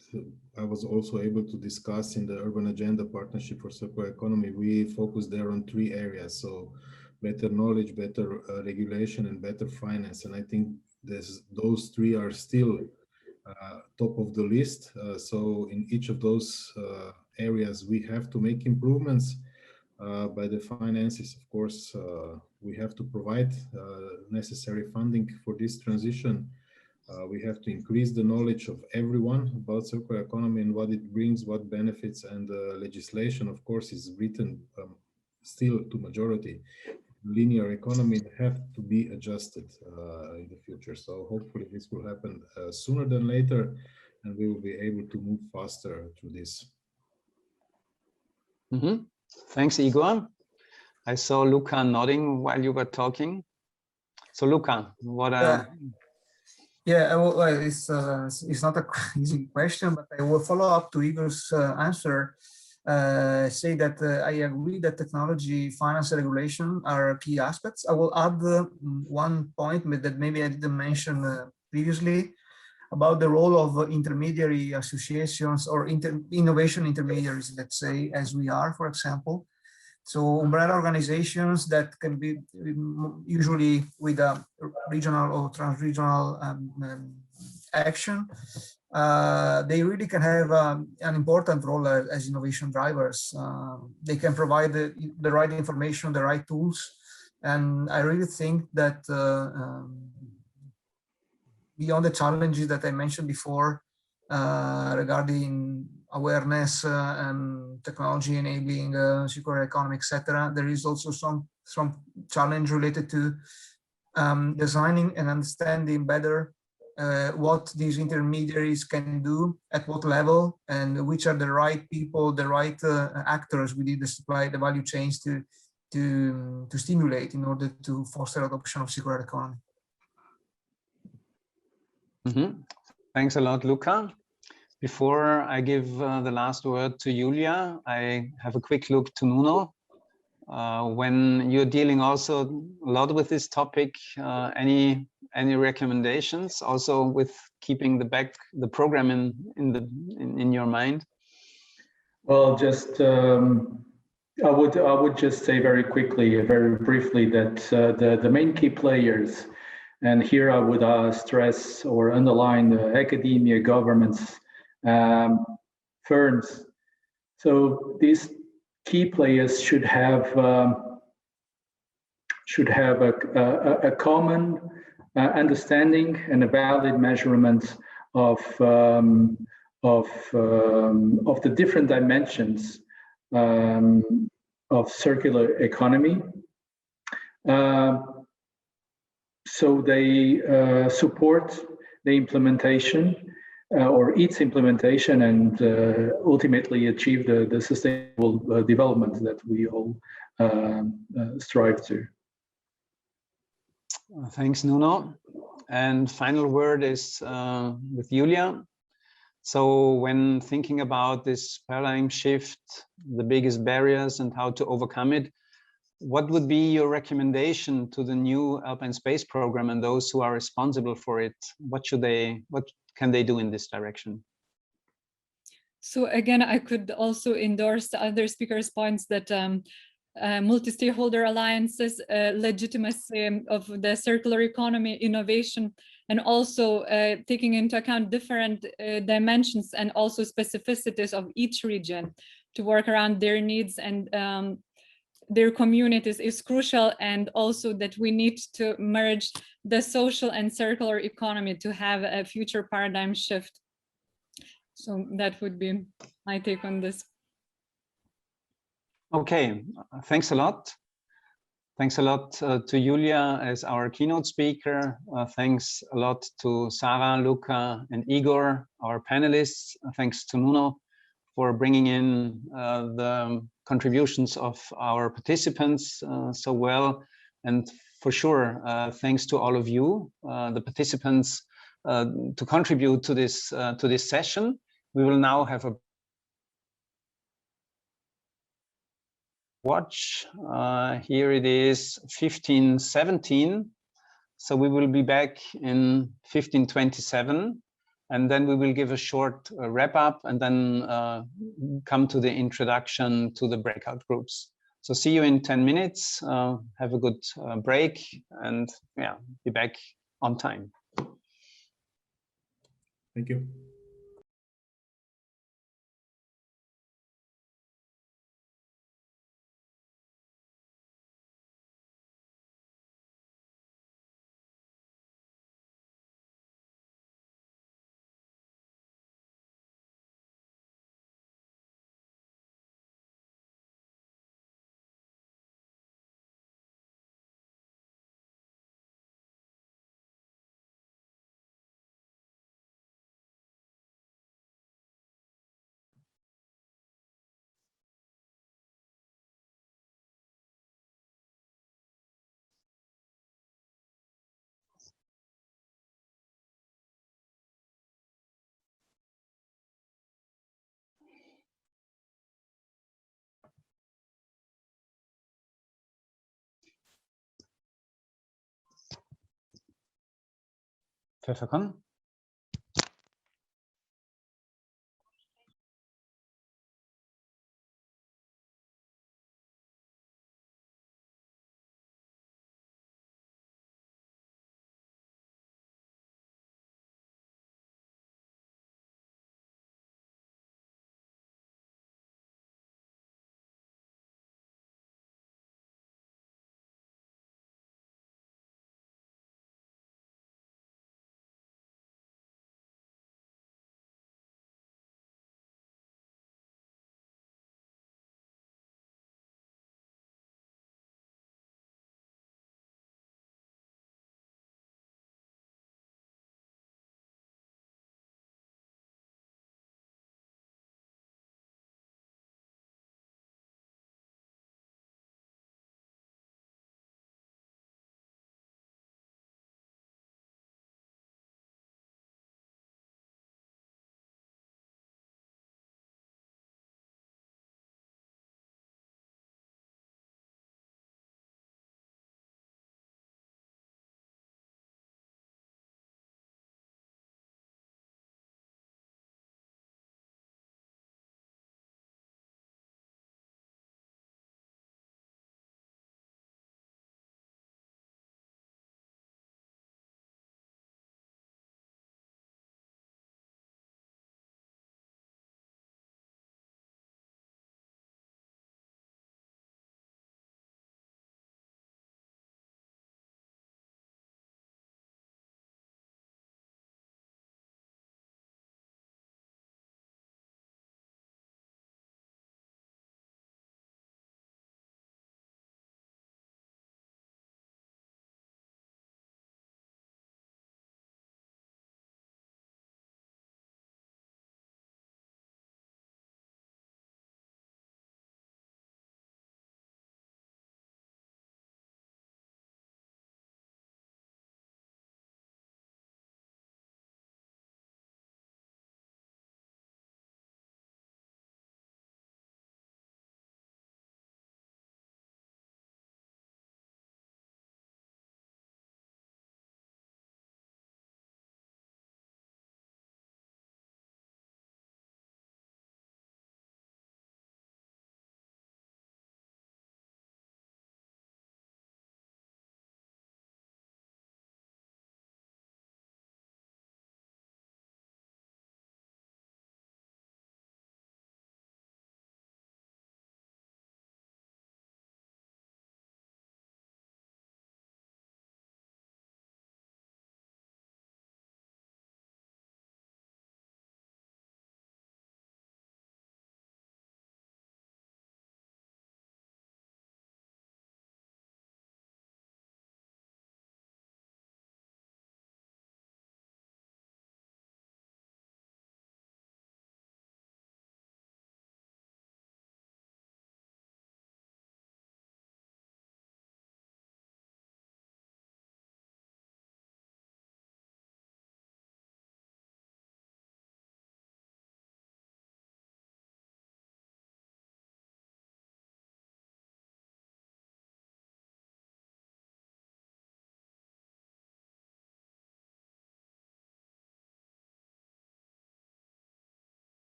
E: I was also able to discuss in the Urban Agenda Partnership for Circular Economy, we focus there on 3 areas. So better knowledge, better regulation, and better finance. And I think those 3 are still top of the list. So in each of those areas, we have to make improvements. By the finances, of course, we have to provide necessary funding for this transition. We have to increase the knowledge of everyone about circular economy and what it brings, what benefits, and legislation, of course, is written still to majority. Linear economy have to be adjusted in the future. So hopefully this will happen sooner than later, and we will be able to move faster through this.
A: Mm-hmm. Thanks, Igor. I saw Luca nodding while you were talking. So Luca, what
F: Yeah, well, it's not an easy question, but I will follow up to Igor's answer. Say that I agree that technology, finance, and regulation are key aspects. I will add one point that maybe I didn't mention previously about the role of intermediary associations or innovation intermediaries, let's say, as we are, for example. So umbrella organizations that can be usually with a regional or transregional action, they really can have an important role as innovation drivers. They can provide the right information, the right tools. And I really think that beyond the challenges that I mentioned before regarding awareness and technology enabling circular economy, etc., there is also some challenge related to designing and understanding better what these intermediaries can do at what level, and which are the right people, the right actors within the supply, the value chains to stimulate in order to foster adoption of circular economy.
A: Mm-hmm. Thanks a lot, Luca. Before I give the last word to Julija, I have a quick look to Nuno. when you're dealing also a lot with this topic, any recommendations also with keeping the program in your mind?
C: Well, just I would just say very quickly, very briefly, that the main key players, and here I would stress or underline the academia, governments, firms. So these key players should have a common understanding and a valid measurement of the different dimensions of circular economy. So they support the implementation or its implementation, and ultimately achieve the sustainable development that we all strive to.
A: Thanks, Nuno. And final word is with Julija. So when thinking about this paradigm shift, the biggest barriers and how to overcome it, what would be your recommendation to the new Alpine Space program and those who are responsible for it? What can they do in this direction?
D: So again, I could also endorse the other speakers' points that multi-stakeholder alliances, legitimacy of the circular economy, innovation, and also taking into account different dimensions and also specificities of each region to work around their needs and their communities is crucial, and also that we need to merge the social and circular economy to have a future paradigm shift. So that would be my take on this.
A: Okay, thanks a lot. Thanks a lot to Julija as our keynote speaker. Thanks a lot to Sara, Luca, and Igor, our panelists. Thanks to Nuno for bringing in the contributions of our participants so well. And for sure, thanks to all of you, the participants, to contribute to this session. We will now have a watch. Here it is 15:17. So we will be back in 15:27. And then we will give a short wrap up and then come to the introduction to the breakout groups. So see you in 10 minutes. Have a good break and yeah, be back on time.
E: Thank you.
A: Pfefferkorn.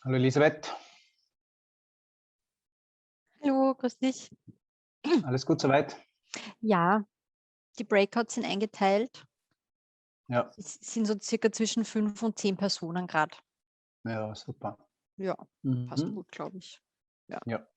A: Hallo Elisabeth.
H: Hallo, grüß dich.
A: Alles gut soweit?
H: Ja, die Breakouts sind eingeteilt.
A: Ja.
H: Es sind so circa zwischen 5 und 10 Personen gerade.
A: Ja, super.
H: Ja, passt gut, glaube ich. Ja.
A: Ja.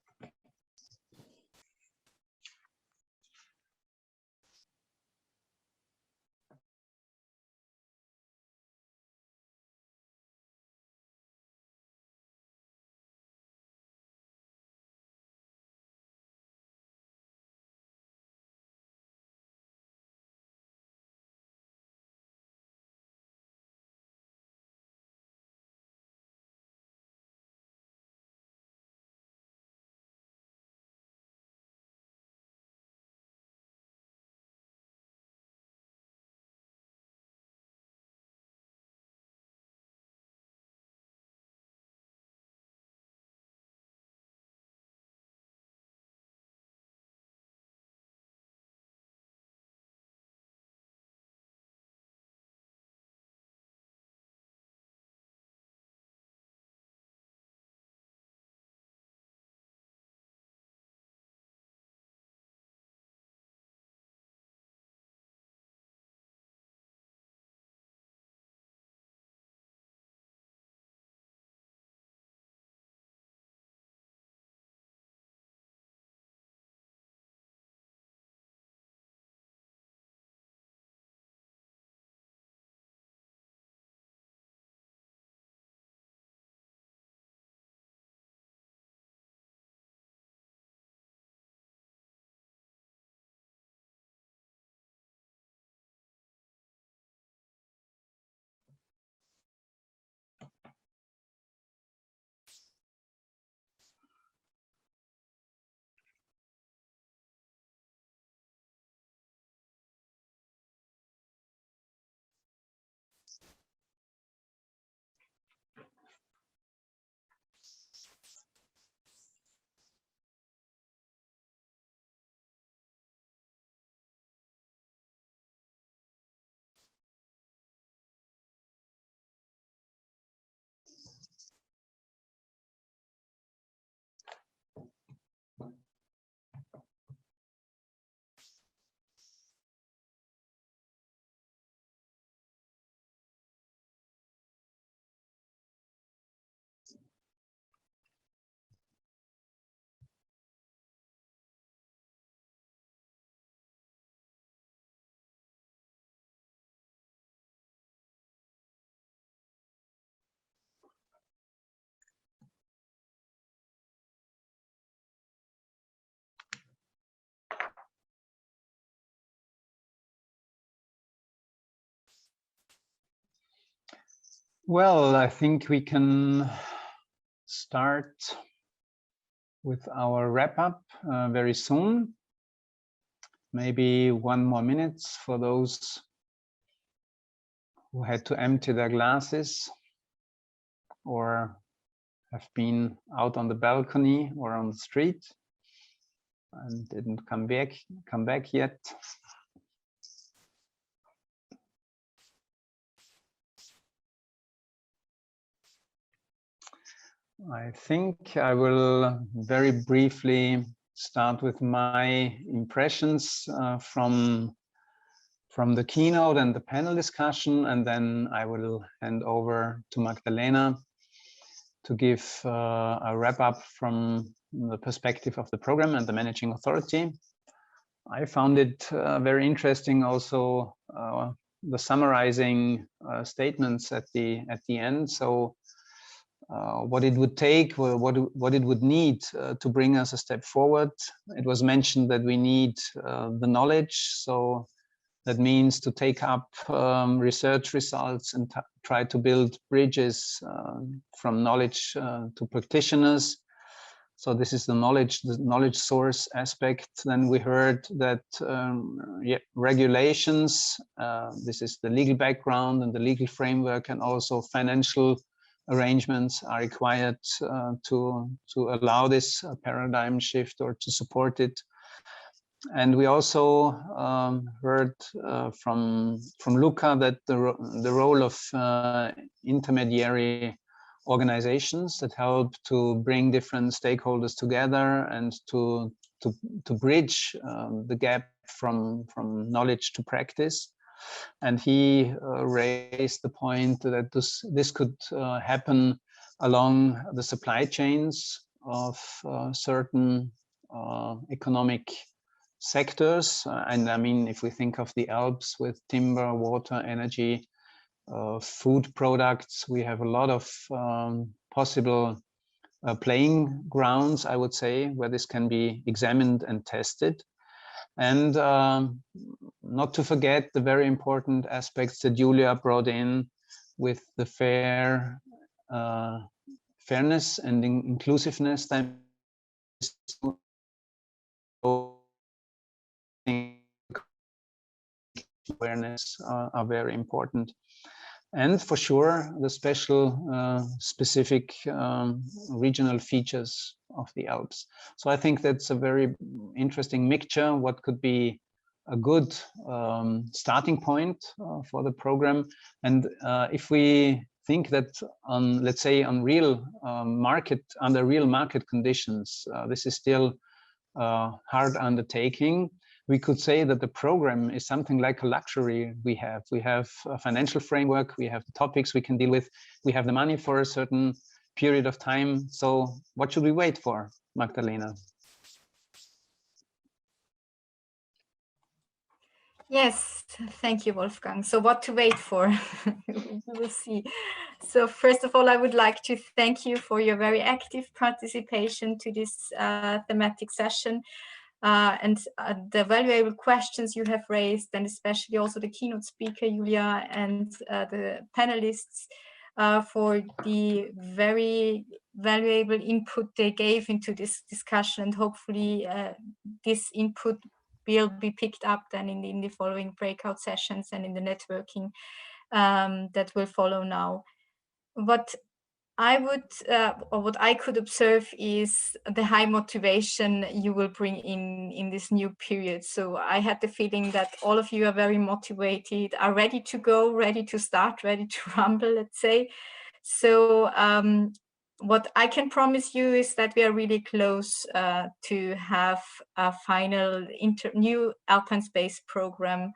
A: Well, I think we can start with our wrap-up very soon. Maybe 1 more minute for those who had to empty their glasses or have been out on the balcony or on the street and didn't come back yet. I think I will very briefly start with my impressions from the keynote and the panel discussion, and then I will hand over to Magdalena to give a wrap-up from the perspective of the program and the managing authority. I found it very interesting also the summarizing statements at the end. So what it would take, what it would need to bring us a step forward. It was mentioned that we need the knowledge. So that means to take up research results and try to build bridges from knowledge to practitioners. So this is the knowledge source aspect. Then we heard that regulations, this is the legal background and the legal framework, and also financial arrangements are required to allow this paradigm shift or to support it. And we also heard from Luca that the role of intermediary organizations that help to bring different stakeholders together and to bridge the gap from knowledge to practice. And he raised the point that this could happen along the supply chains of certain economic sectors. And I mean, if we think of the Alps with timber, water, energy, food products, we have a lot of possible playing grounds, I would say, where this can be examined and tested. And not to forget the very important aspects that Julija brought in with the fairness and inclusiveness awareness are very important. And for sure, the special, specific regional features of the Alps. So I think that's a very interesting mixture, what could be a good starting point for the program. And if we think that on, let's say, on real under real market conditions, this is still a hard undertaking. We could say that the program is something like a luxury we have. We have a financial framework, we have the topics we can deal with, we have the money for a certain period of time. So what should we wait for, Magdalena?
B: Yes, thank you, Wolfgang. So what to wait for? We will see. So first of all, I would like to thank you for your very active participation to this thematic session. And the valuable questions you have raised, and especially also the keynote speaker, Julija, and the panelists for the very valuable input they gave into this discussion. And hopefully this input will be picked up then in the following breakout sessions and in the networking that will follow now. What I would, or what I could observe is the high motivation you will bring in this new period. So I had the feeling that all of you are very motivated, are ready to go, ready to start, ready to rumble, let's say. So what I can promise you is that we are really close to have a final new Alpine Space program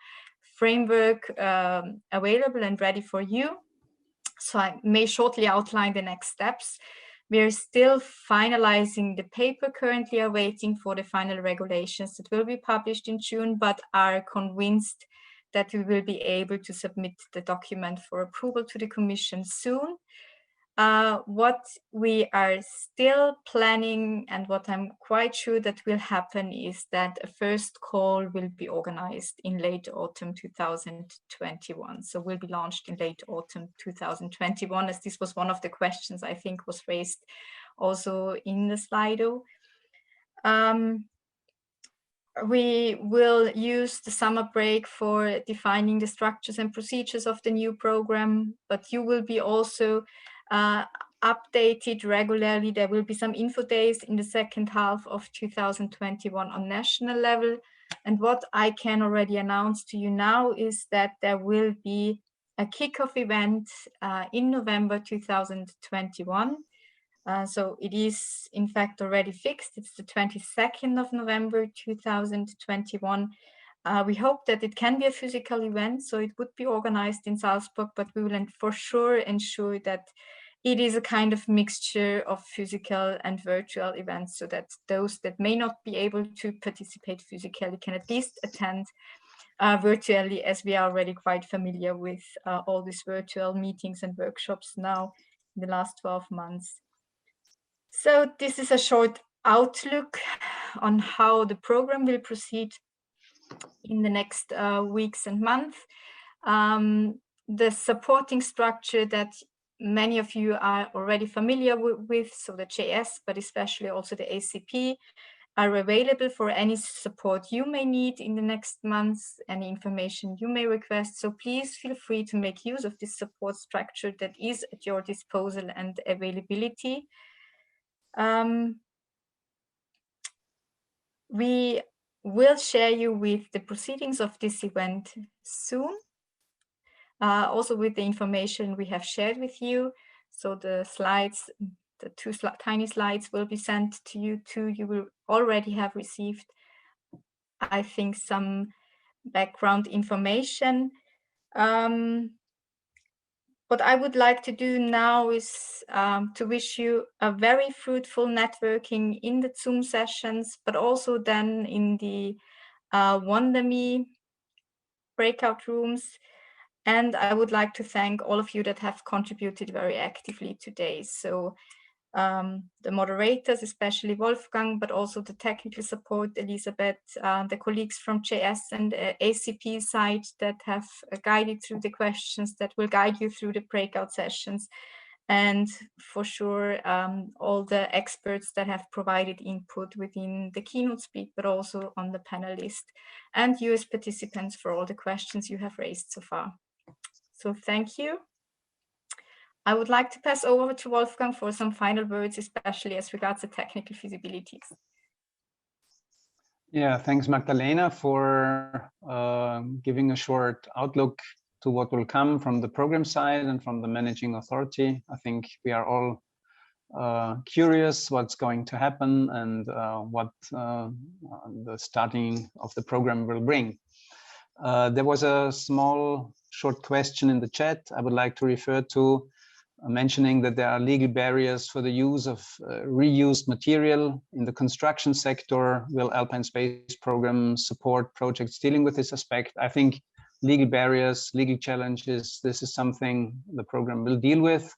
B: framework available and ready for you. So I may shortly outline the next steps. We are still finalizing the paper, currently are waiting for the final regulations that will be published in June, but are convinced that we will be able to submit the document for approval to the Commission soon. What we are still planning and what I'm quite sure that will happen is that a first call will be organized in late autumn 2021. So will be launched in late autumn 2021, as this was one of the questions I think was raised also in the Slido. We will use the summer break for defining the structures and procedures of the new program, but you will be also updated regularly. There will be some info days in the second half of 2021 on national level. And what I can already announce to you now is that there will be a kickoff event in November 2021. So it is in fact already fixed. It's the 22nd of November 2021. We hope that it can be a physical event, so it would be organized in Salzburg, but we will for sure ensure that it is a kind of mixture of physical and virtual events, so that those that may not be able to participate physically can at least attend virtually, as we are already quite familiar with all these virtual meetings and workshops now in the last 12 months. So this is a short outlook on how the program will proceed in the next weeks and months. The supporting structure that many of you are already familiar with, so the JS, but especially also the ACP, are available for any support you may need in the next months, any information you may request. So please feel free to make use of this support structure that is at your disposal and availability. We will share you with the proceedings of this event soon, also with the information we have shared with you. So the slides, the two tiny slides will be sent to you too. You will already have received, I think, some background information. What I would like to do now is to wish you a very fruitful networking in the Zoom sessions, but also then in the WonderMe breakout rooms. And I would like to thank all of you that have contributed very actively today. So the moderators, especially Wolfgang, but also the technical support, Elisabeth, the colleagues from JS and ACP side that have guided through the questions, that will guide you through the breakout sessions. And for sure, all the experts that have provided input within the keynote speak, but also on the panel list, and you as participants for all the questions you have raised so far. So thank you. I would like to pass over to Wolfgang for some final words, especially as regards the technical feasibilities.
A: Yeah, thanks, Magdalena, for giving a short outlook to what will come from the program side and from the managing authority. I think we are all curious what's going to happen and what the starting of the program will bring. There was a small short question in the chat I would like to refer to, mentioning that there are legal barriers for the use of reused material in the construction sector. Will Alpine Space program support projects dealing with this aspect? I think legal barriers, legal challenges, this is something the program will deal with.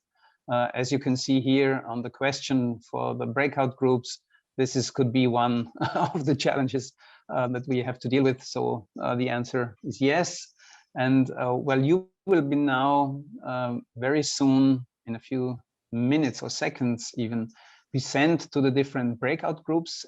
A: As you can see here on the question for the breakout groups, this could be one of the challenges that we have to deal with. So the answer is yes. And well, you will be now very soon, in a few minutes or seconds even, be sent to the different breakout groups